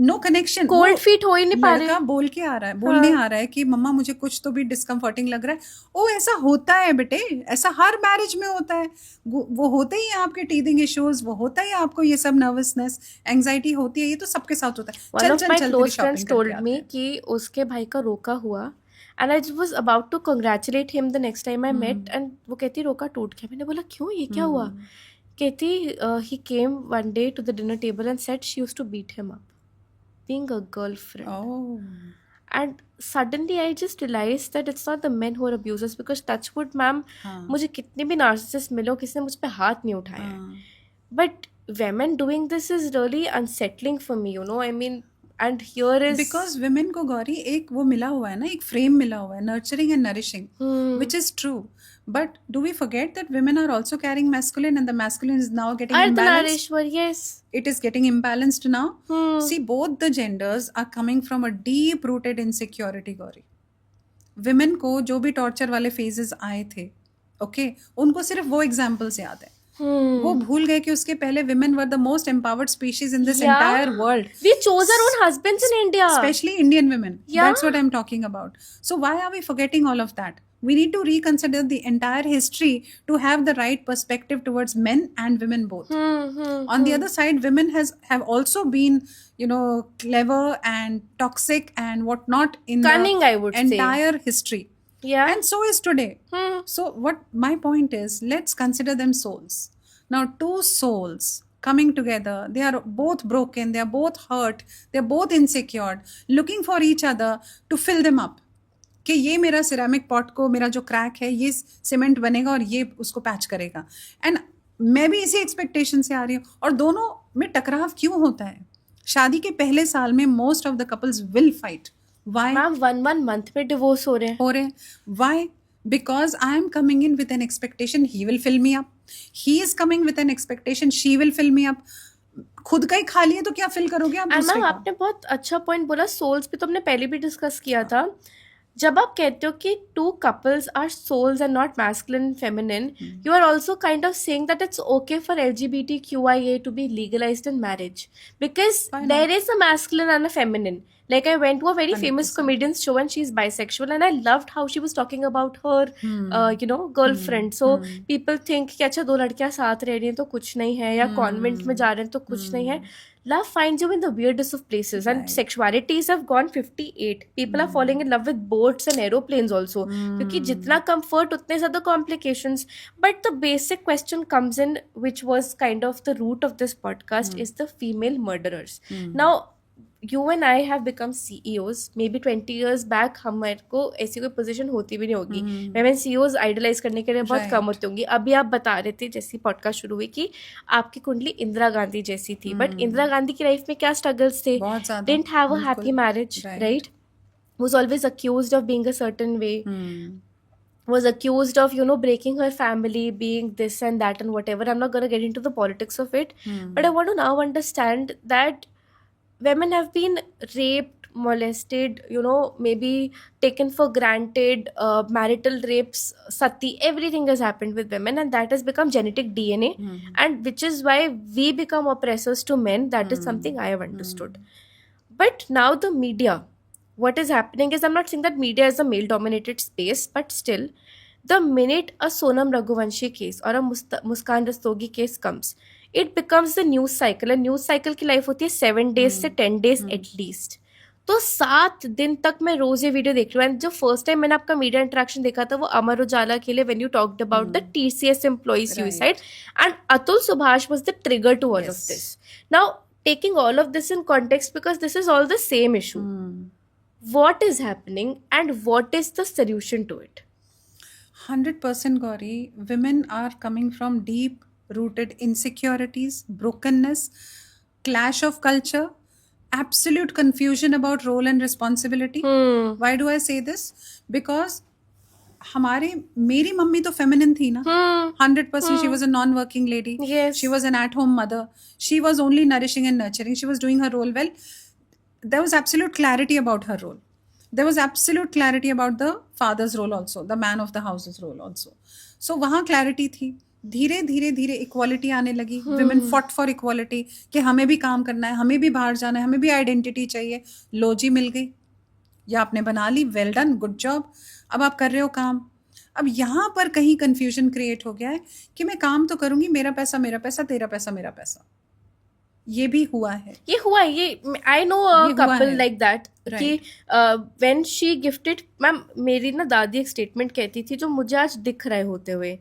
No connection. Cold feet हो ही नहीं पा रहे. लड़का बोलने आ रहा है कि मम्मा मुझे कुछ तो भी डिस्कम्फर्टिंग लग रहा है. ओ ऐसा होता है बेटे, ऐसा हर मैरिज में होता है. वो होते ही आपके टीथिंग इश्यूज, वो होता ही आपको ये सब नर्वसनेस, एंजाइटी होती है, ये तो सबके साथ होता है. One of my close friends told me कि उसके भाई का रोका हुआ, and I was about to congratulate him the next time I met, and वो कहती रोका टूट गया. मैंने बोला क्यों, ये क्या हुआ? कहती he came one day to the dinner table and said she used to beat him up, being a girlfriend. Oh. And suddenly I just realized that it's not the men who are abusers, because touchwood ma'am, मुझे कितने भी narcissist मिलो, किसी ने मुझ पे हाथ नहीं उठाया है. But women doing this is really unsettling for me, you know. I mean, and here is because women को गौरी एक वो मिला हुआ है ना, एक फ्रेम मिला हुआ है, nurturing and nourishing, which is true. But do we forget that women are also carrying masculine and the masculine is now getting imbalanced? Ardhanarishwar, yes. It is getting imbalanced now. See, both the genders are coming from a deep rooted insecurity, Gauri. Women को जो भी torture वाले phases आए थे, okay, उनको सिर्फ वो examples याद है. वो भूल गए कि उसके पहले women were the most empowered species in this Yeah. entire world. We chose our own husbands in India. Especially Indian women. Yeah. That's what I'm talking about. So why are we forgetting all of that? We need to reconsider the entire history to have the right perspective towards men and women both. On the other side, women have also been, clever and toxic and whatnot in Cunning, the I would say. entire history. Yeah. And so is today. So what my point is, let's consider them souls. Now, two souls coming together, they are both broken, they are both hurt, they are both insecure, looking for each other to fill them up. कि ये मेरा ceramic pot को, मेरा जो crack है, ये cement बनेगा और ये उसको पैच करेगा. एंड मैं भी इसी एक्सपेक्टेशन से आ रही हूँ. और दोनों में टकराव क्यों होता है? शादी के पहले साल में most of the couples will fight. Why? Ma'am 1 month में डिवोर्स हो रहे हैं. Why? Because I am coming in with an expectation he will fill me up. He is coming with an expectation she will fill me up. खुद का ही खा लिए तो क्या फिल करोगे आप दूसरे मैम का? आपने बहुत अच्छा पॉइंट बोला. सोल्स पे तो हमने पहले भी डिस्कस किया था. जब आप कहते हो कि two couples are souls and not masculine and feminine, you are also kind of saying that it's okay for LGBTQIA to be legalized in marriage because there is a masculine and a feminine. Like I went to a very famous 100%. comedian's show and she's bisexual and I loved how she was talking about her girlfriend. So people think कि अच्छा दो लड़कियां साथ रह रही हैं तो कुछ नहीं है, या कॉन्वेंट में जा रहे हैं तो कुछ नहीं है. Love finds you in the weirdest of places and sexualities have gone 58. People are falling in love with boats and aeroplanes also. क्योंकि जितना comfort उतने ज़्यादा complications. But the basic question comes in, which was kind of the root of this podcast, is the female murderers. Now, you and I have become CEOs. Maybe 20 years back हमारे को ऐसी कोई position होती भी नहीं होगी. मैं CEOs idolise करने के लिए बहुत कम होती होंगी. अभी आप बता रहे थे जैसी पॉडकास्ट शुरू हुई कि आपकी कुंडली इंदिरा गांधी जैसी थी. बट इंदिरा गांधी की लाइफ में क्या स्ट्रगल्स थे? Didn't have a happy marriage, right? Was always accused of being a certain way. Was accused of breaking her family, being this and that and whatever. I'm not going to get into the politics of it, but I want to now understand that women have been raped, molested, maybe taken for granted, marital rapes, sati, everything has happened with women, and that has become genetic DNA, and which is why we become oppressors to men. That is something I have understood. But now the media, what is happening is, I'm not saying that media is a male dominated space, but still, the minute a Sonam Raghuvanshi case or a Muskan Rastogi case comes, it becomes the news cycle. And news cycle की life होती है 7 days से 10 days at least. तो 7 दिन तक मैं रोज ये video देख रही हूँ. एंड जो फर्स्ट टाइम मैंने आपका मीडिया इंटरेक्शन देखा था वो अमर उजाला के लिए, when you talked about the TCS employee suicide, and Atul Subhash was the trigger to all of this. Now taking all of this in context, because this is all the same issue, what is happening and what is the solution to it? 100% Gauri, women are coming from deep rooted insecurities, brokenness, clash of culture, absolute confusion about role and responsibility. Why do I say this? Because मेरी mummy तो feminine थी ना. 100% she was a non-working lady. Yes. She was an at-home mother. She was only nourishing and nurturing. She was doing her role well. There was absolute clarity about her role. There was absolute clarity about the father's role also, the man of the house's role also. So वहाँ clarity थी. धीरे धीरे धीरे equality आने लगी. Women fought for equality कि हमें भी काम करना है, हमें भी बाहर जाना है, हमें भी आइडेंटिटी चाहिए. लो जी मिल गई, या आपने बना ली, वेल डन, गुड जॉब. अब आप कर रहे हो काम. अब यहाँ पर कहीं कंफ्यूजन क्रिएट हो गया है कि मैं काम तो करूंगी, मेरा पैसा, तेरा पैसा, मेरा पैसा. ये भी हुआ है. I know a couple like that कि व्हेन शी गिफ्टेड, मैम मेरी ना दादी एक स्टेटमेंट कहती थी जो मुझे आज दिख रहे होते हुए,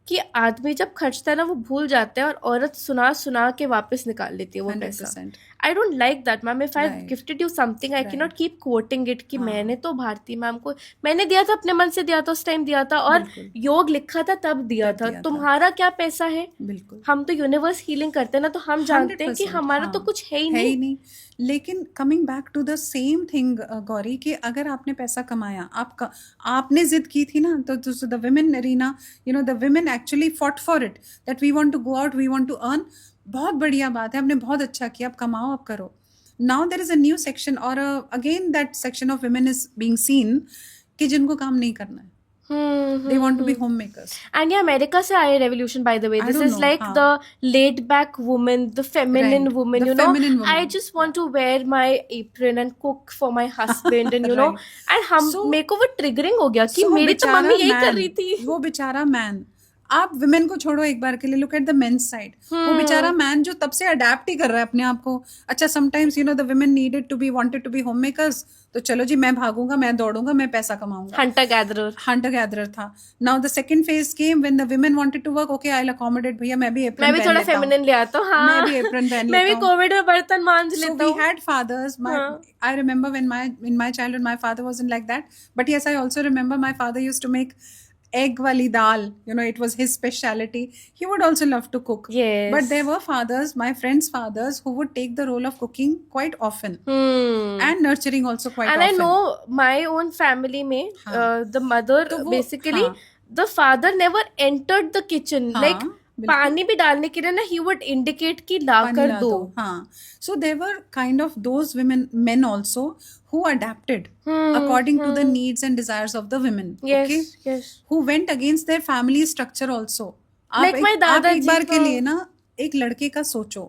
कि आदमी जब खर्चता है ना वो भूल जाता है और औरत सुना सुना के वापस निकाल लेती है वो पैसा. I don't like that ma'am. If I gifted you something I can not keep coating it कि मैंने तो भारती मैम को मैंने दिया था, अपने मन से दिया था, उस टाइम दिया था, और योग लिखा था तब दिया था. तुम्हारा क्या पैसा है? बिल्कुल. हम तो यूनिवर्स हीलिंग करते हैं ना, तो हम जानते हैं कि हमारा तो कुछ है ही नहीं. लेकिन coming back to the same thing Gauri, कि अगर आपने पैसा कमाया, आपने जिद की थी ना, तो the women Reena, the women actually fought for it, that we want to go out, we want to earn. बहुत बढ़िया बात है, आपने बहुत अच्छा किया, अब कमाओ, अब करो. Now there is a new section, और again that section of women is being seen कि जिनको काम नहीं करना है. They want to be homemakers. And yeah, America से आए revolution, by the way. I This don't is know, like हाँ. the laid back woman, the feminine Right. woman, The you know. feminine woman. I just want to wear my apron and cook for my husband and you know. Right. And हम So- मेरे को वो triggering हो गया कि So वो मेरी तो बेचारा मम्मी यही कर man, रही थी. वो बेचारा मैन, आप विमेन को छोड़ो एक बार के लिए, look at the men's side. वो बेचारा मैन जो तब से अडेप्ट ही कर रहा है अपने आप को. अच्छा, sometimes you know the women needed to be wanted to be home makers, तो चलो जी मैं भागूंगा, मैं दौड़ूंगा, मैं पैसा कमाऊंगा. Hunter gatherer था. Now the second phase came when the women wanted to work. Okay, I will accommodate, भैया मैं भी एप्रन मैं भी पहन थोड़ा लेता हूं. feminine ले आता हूँ. हाँ. मैं भी एप्रन पहन मैं भी लेता हूं. कोविड में बर्तन मांज So लेता we हूँ. had fathers. I remember when in my childhood, my father wasn't like that. But yes, I also remember my father used to make egg wali dal. You know, it was his specialty. He would also love to cook. Yes. But there were fathers, my friends' fathers, who would take the role of cooking quite often. And nurturing also quite And often. I know my own family में the mother तो वो- basically हाँ. the father never entered the kitchen. हाँ, Like बिल्कुल. पानी भी डालने के लिए ना he would indicate कि ला पानी कर ला दो. हाँ. So there were kind of those men also who adapted according to the needs and desires of the women. Yes, Okay? yes. Who went against their family structure also. Like my आप दादाजी एक बार के का- लिए ना एक लड़के का सोचो.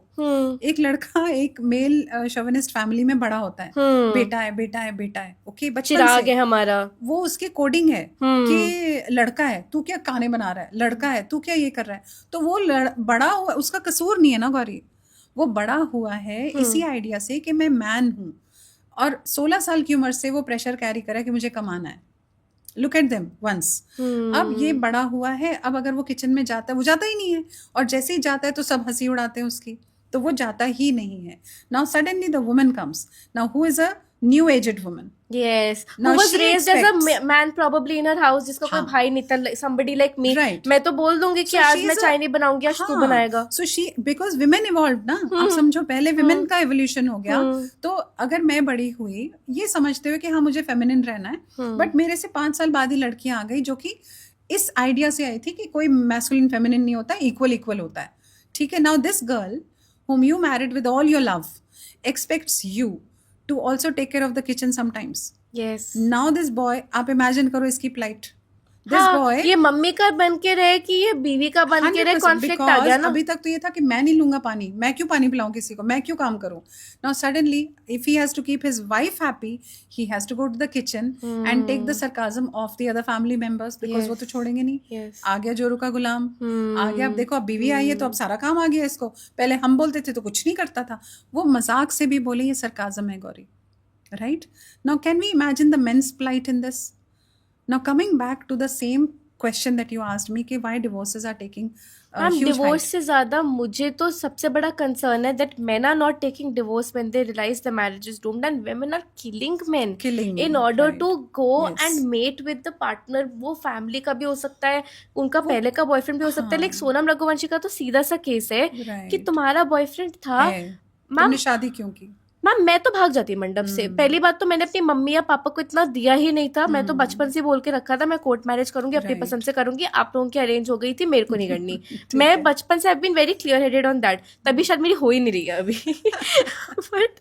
एक लड़का एक मेल शोविनिस्ट फैमिली में बड़ा होता है. बेटा है, बेटा है, बेटा है. ओके, बचपन चिराग से है हमारा. वो उसके कोडिंग है कि लड़का है, तू क्या खाने बना रहा है, लड़का है, तू क्या ये कर रहा है. तो वो बड़ा हुआ, उसका कसूर नहीं है ना गौरी. वो बड़ा हुआ है इसी आइडिया से कि मैं मैन हूँ, और 16 साल की उम्र से वो प्रेशर कैरी करा कि मुझे कमाना है. Look at them once. अब ये बड़ा हुआ है, अब अगर वो किचन में जाता है, वो जाता ही नहीं है, और जैसे ही जाता है तो सब हंसी उड़ाते हैं उसकी, तो वो जाता ही नहीं है. Now suddenly the woman comes. Now who is a new aged woman. Yes. Now Who was she raised as a expects- man probably in her house जिसका कोई हाँ. भाई नहीं था, somebody like me. Right. मैं तो बोल दूंगी कि So आज she's मैं a- चाय नहीं बनाऊंगी, आज तू हाँ. बनाएगा. So she, because women evolved ना. आप समझो, पहले women का evolution हो गया. तो अगर मैं बड़ी हुई ये समझते हुए कि हाँ मुझे फेमिनिन रहना है, बट मेरे से 5 साल बाद ही लड़कियां आ गई जो कि इस आइडिया से आई थी कि कोई मैस्कुलिन फेमिनिन नहीं होता, इक्वल होता है. ठीक है. Now this girl whom you married with all your love expects you to also take care of the kitchen sometimes. Yes. Now this boy, आप imagine करो इसकी plight. This हाँ, boy, ये मम्मी का बन के रहे कि ये बीवी का बन के रहे, 100%, कॉन्फ्लिक्ट आ गया because ना. अभी तक तो ये था कि मैं नहीं लूंगा पानी, मैं क्यों पानी पिलाऊं किसी को, मैं क्यों काम करूं. Now suddenly if he has to keep his wife happy, he has to go to the kitchen and take the sarcasm of the other family members, because वो तो छोड़ेंगे नहीं. Yes. आ गया जोरू का गुलाम. आ गया, अब देखो अब बीवी आई है तो अब सारा काम आ गया इसको. पहले हम बोलते थे तो कुछ नहीं करता था. वो मजाक से भी बोले ये सरकाजम है Gauri. Right? Now can we imagine the men's plight in this? Now coming back to the same question that you asked me कि why divorces are taking a ma'am huge divorce height. से ज्यादा मुझे तो सबसे बड़ा concern है that men are not taking divorce when they realise the marriage is doomed and women are killing men Killing in men, order right. to go Yes. and mate with the partner. वो family का भी हो सकता है, उनका पहले का boyfriend भी हो सकता है. लाइक सोनम रघुवंशी का तो सीधा सा केस है Right. कि तुम्हारा बॉयफ्रेंड था. है. मैम तुमने शादी क्यों की? मैम मैं तो भाग जाती मंडप से. पहली बात तो मैंने अपनी मम्मी या पापा को इतना दिया ही नहीं था. मैं तो बचपन से बोल के रखा था मैं कोर्ट मैरिज करूंगी, अपनी Right. पसंद से करूंगी, आप लोगों की अरेंज हो गई थी, मेरे को नहीं करनी. मैं बचपन से I been very clear headed on that. तभी शायद मेरी हो ही नहीं रही है अभी. But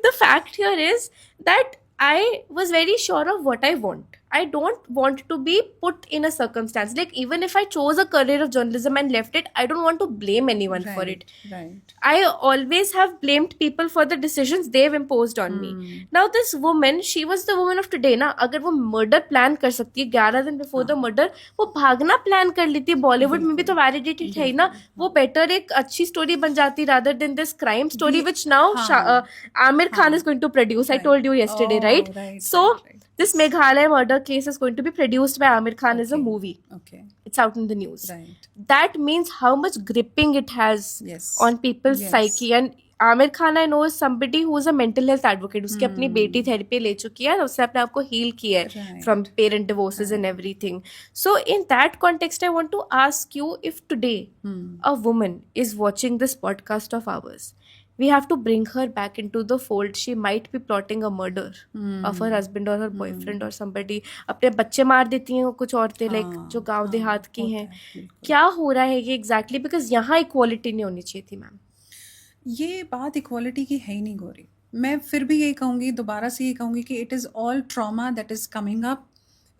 the fact here is that I was very sure of what I want. I don't want to be put in a circumstance. Like even if I chose a career of journalism and left it, I don't want to blame anyone for it. Right. I always have blamed people for the decisions they've imposed on me. Now this woman, she was the woman of today ना. अगर वो murder plan कर सकती है 11 दिन before the murder, वो भागना plan कर लेती है. Bollywood में भी तो validated है ही ना. वो better एक अच्छी story बन जाती rather than this crime story which now Amir Khan is going to produce. I told you yesterday, right? So this Meghalaya murder case is going to be produced by Amir Khan as a movie. Okay. It's out in the news. Right. That means how much gripping it has Yes. on people's Yes. psyche. And Amir Khan, I know, is somebody who is a mental health advocate. उसकी अपनी बेटी therapy ले चुकी है, उसने अपने आप को हील किया है Right. from parent divorces and everything. So in that context, I want to ask you if today a woman is watching this podcast of ours, we have to bring her back into the fold. She might be plotting a murder of her husband or her boyfriend or somebody. अपने बच्चे मार देती हैं कुछ औरतें, like जो गांव देहात की हैं. क्या हो रहा है ये एग्जैक्टली? बिकॉज यहाँ इक्वालिटी नहीं होनी चाहिए थी मैम. ये बात इक्वालिटी की है ही नहीं गौरी. मैं फिर भी यही कहूँगी, दोबारा से यही कहूँगी कि it is all trauma that is coming up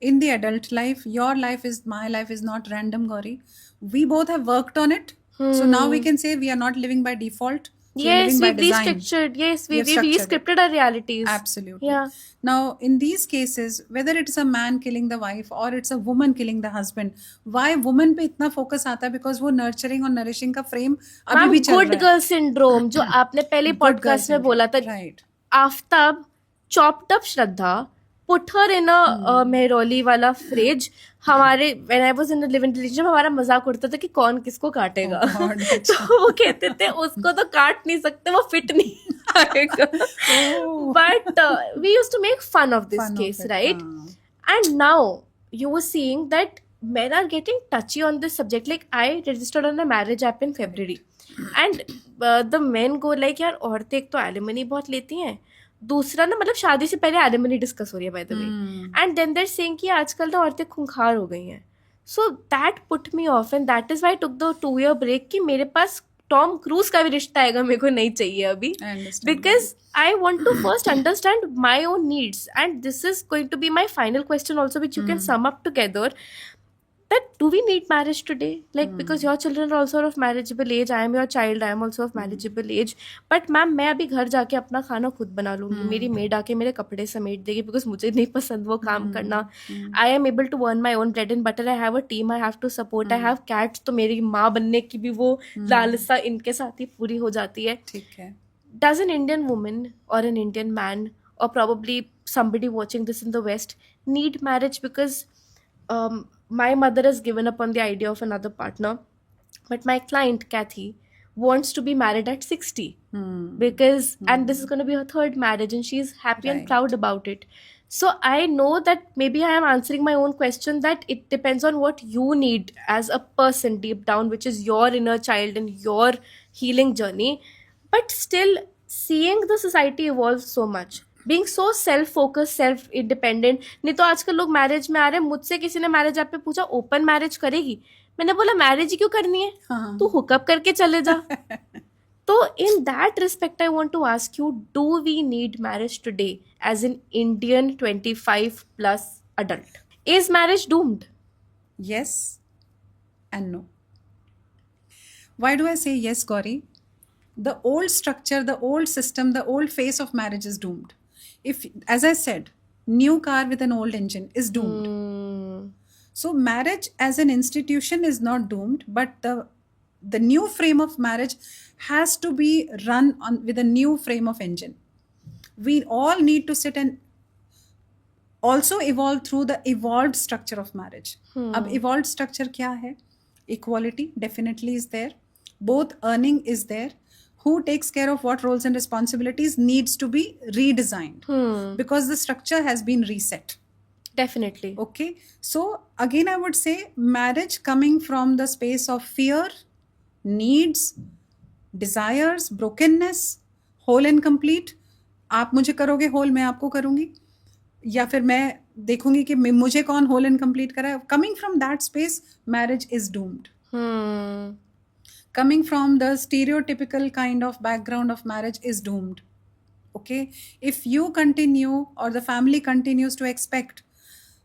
in the adult life, your life is, my life is not random, Gauri. We both have worked on it. So now we can say we are not living by default. We are Yes, living by we've design. restructured. Yes, We have we've structured it. rescripted our realities. Absolutely. Yeah. Now, in these cases, whether it's a man killing the wife or it's a woman killing the husband, why woman पे इतना focus आता है? Because वो nurturing और nourishing का frame अभी ma'am भी चल गुड रहा है. गर्ल सिंड्रोम जो आपने पहले Good girl पॉडकास्ट में syndrome. बोला था, Right. Aftab chopped up Shraddha, put her in a Mehrauli वाला फ्रिज. हमारे when I was in a live-in relationship हमारा मजाक उड़ता था कि कौन किसको काटेगा. Oh God, तो वो कहते थे उसको तो काट नहीं सकते, वो फिट नहीं आएगा. Oh. But we used to make fun of this Fun of case, it, right? And now you were seeing that men are getting touchy on this subject. Like I registered on a marriage app in February, and the men go like, यार औरतें एक तो alimony बहुत लेती हैं, दूसरा ना मतलब शादी से पहले एलिमनी डिस्कस हो रही है by the way, and then they're saying कि आजकल तो औरतें खूंखार हो गई हैं. So that put me off and that is why took the 2 year break कि मेरे पास टॉम क्रूज का भी रिश्ता आएगा, मेरे को नहीं चाहिए अभी. I understand. Because I want to first understand my own needs, and this is going to be my final question also, which you can sum up together. That do we need marriage today? Like because your children are also of marriageable age, I am your child, I am also of marriageable age. But ma'am मैं अभी घर जाके अपना खाना खुद बना लूंगी, मेरी मेड आके मेरे कपड़े समेट देगी because मुझे नहीं पसंद वो काम करना. I am able to earn my own bread and butter. I have a team I have to support. I have cats. तो मेरी माँ बनने की भी वो लालसा इनके साथ ही पूरी हो जाती है. ठीक है. Does an Indian woman or an Indian man, or probably somebody watching this in the West, need marriage? Because my mother has given up on the idea of another partner, but my client Kathy wants to be married at 60 because and this is going to be her third marriage and she's happy and Right. proud about it. So I know that maybe I am answering my own question, that it depends on what you need as a person deep down, which is your inner child and your healing journey. But still, seeing the society evolve so much, being so self focused, self independent. नहीं तो आजकल लोग marriage में आ रहे हैं. मुझसे किसी ने मैरिज ऐप पे पूछा ओपन मैरिज करेगी, मैंने बोला मैरिज ही क्यों करनी है, तू हुकअप करके चले जा. तो in that respect I want to ask you, do we need marriage today as an Indian 25 plus adult? Is marriage doomed? Yes and no. Why do I say yes, Gauri? The old structure, the old system, the old face of marriage is doomed. If, as I said, new car with an old engine is doomed. So marriage as an institution is not doomed, but the new frame of marriage has to be run on with a new frame of engine. We all need to sit and also evolve through the evolved structure of marriage. अब evolved structure क्या है? Equality definitely is there. Both earning is there. Who takes care of what roles and responsibilities needs to be redesigned because the structure has been reset. Definitely. Okay. So again, I would say marriage coming from the space of fear, needs, desires, brokenness, whole and complete. आप मुझे करोगे whole, मैं आपको करूँगी, या फिर मैं देखूंगी कि मुझे कौन whole and complete करा है. Coming from that space, marriage is doomed. Coming from the stereotypical kind of background of marriage is doomed. Okay? If you continue or the family continues to expect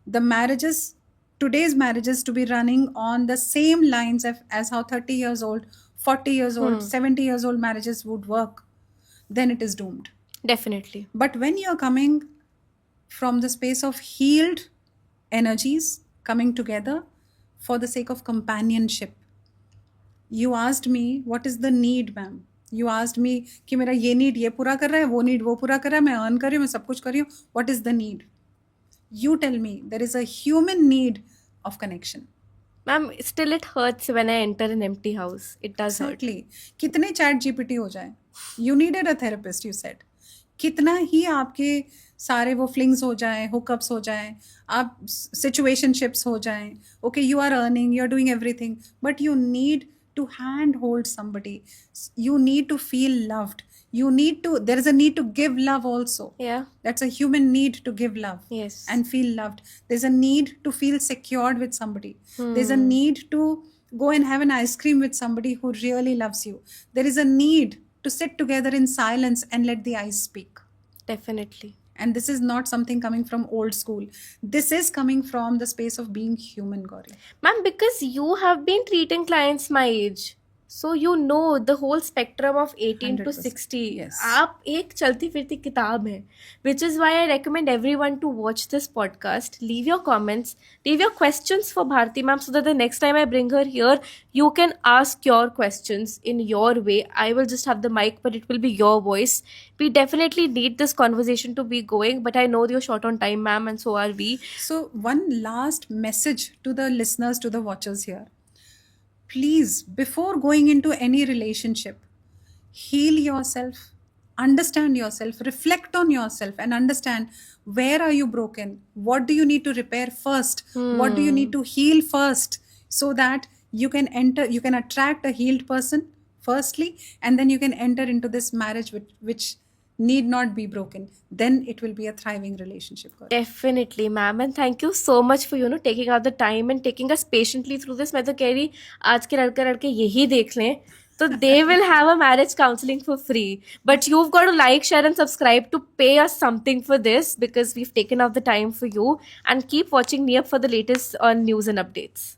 the marriages, today's marriages, to be running on the same lines as how 30 years old, 40 years old, 70 years old marriages would work, then it is doomed. Definitely. But when you're coming from the space of healed energies coming together for the sake of companionship, you asked me, what is the need, ma'am? You asked me कि मेरा ये need ये पूरा कर रहा है, वो need वो पूरा कर रहा है, मैं earn कर रही हूँ, मैं सब कुछ कर रही हूँ. What is the need? You tell me. There is a human need of connection. Ma'am, still it hurts when I enter an empty house. It does hurt. Exactly. कितने chat GPT हो जाए? You needed a therapist, you said. कितना ही आपके सारे वो flings हो जाएं, hookups हो जाएं, आप situationships हो जाएं. Okay, you are earning, you are doing everything, but you need to handhold somebody. You need to feel loved. There is a need to give love also. Yeah. That's a human need to give love. Yes. And feel loved. There's a need to feel secured with somebody. There's a need to go and have an ice cream with somebody who really loves you. There is a need to sit together in silence and let the ice speak. Definitely. And this is not something coming from old school. This is coming from the space of being human, Gauri. Ma'am, because you have been treating clients my age, so you know the whole spectrum of 18 to 100%. 60. Yes. आप एक चलती फिरती किताब है, which is why I recommend everyone to watch this podcast. Leave your comments, leave your questions for Bharti ma'am, so that the next time I bring her here, you can ask your questions in your way. I will just have the mic, but it will be your voice. We definitely need this conversation to be going, but I know you're short on time, ma'am, and so are we. So, one last message to the listeners, to the watchers here. Please, before going into any relationship, heal yourself, understand yourself, reflect on yourself, and understand where are you broken, what do you need to repair first, what do you need to heal first, so that you can attract a healed person firstly, and then you can enter into this marriage which need not be broken. Then it will be a thriving relationship, Gauri. Definitely, ma'am, and thank you so much for taking out the time and taking us patiently through this. मैं तो कह रही आज के लड़के यही देख लें, so they will have a marriage counseling for free. But you've got to like, share, and subscribe to pay us something for this, because we've taken out the time for you. And keep watching Neep for the latest news and updates.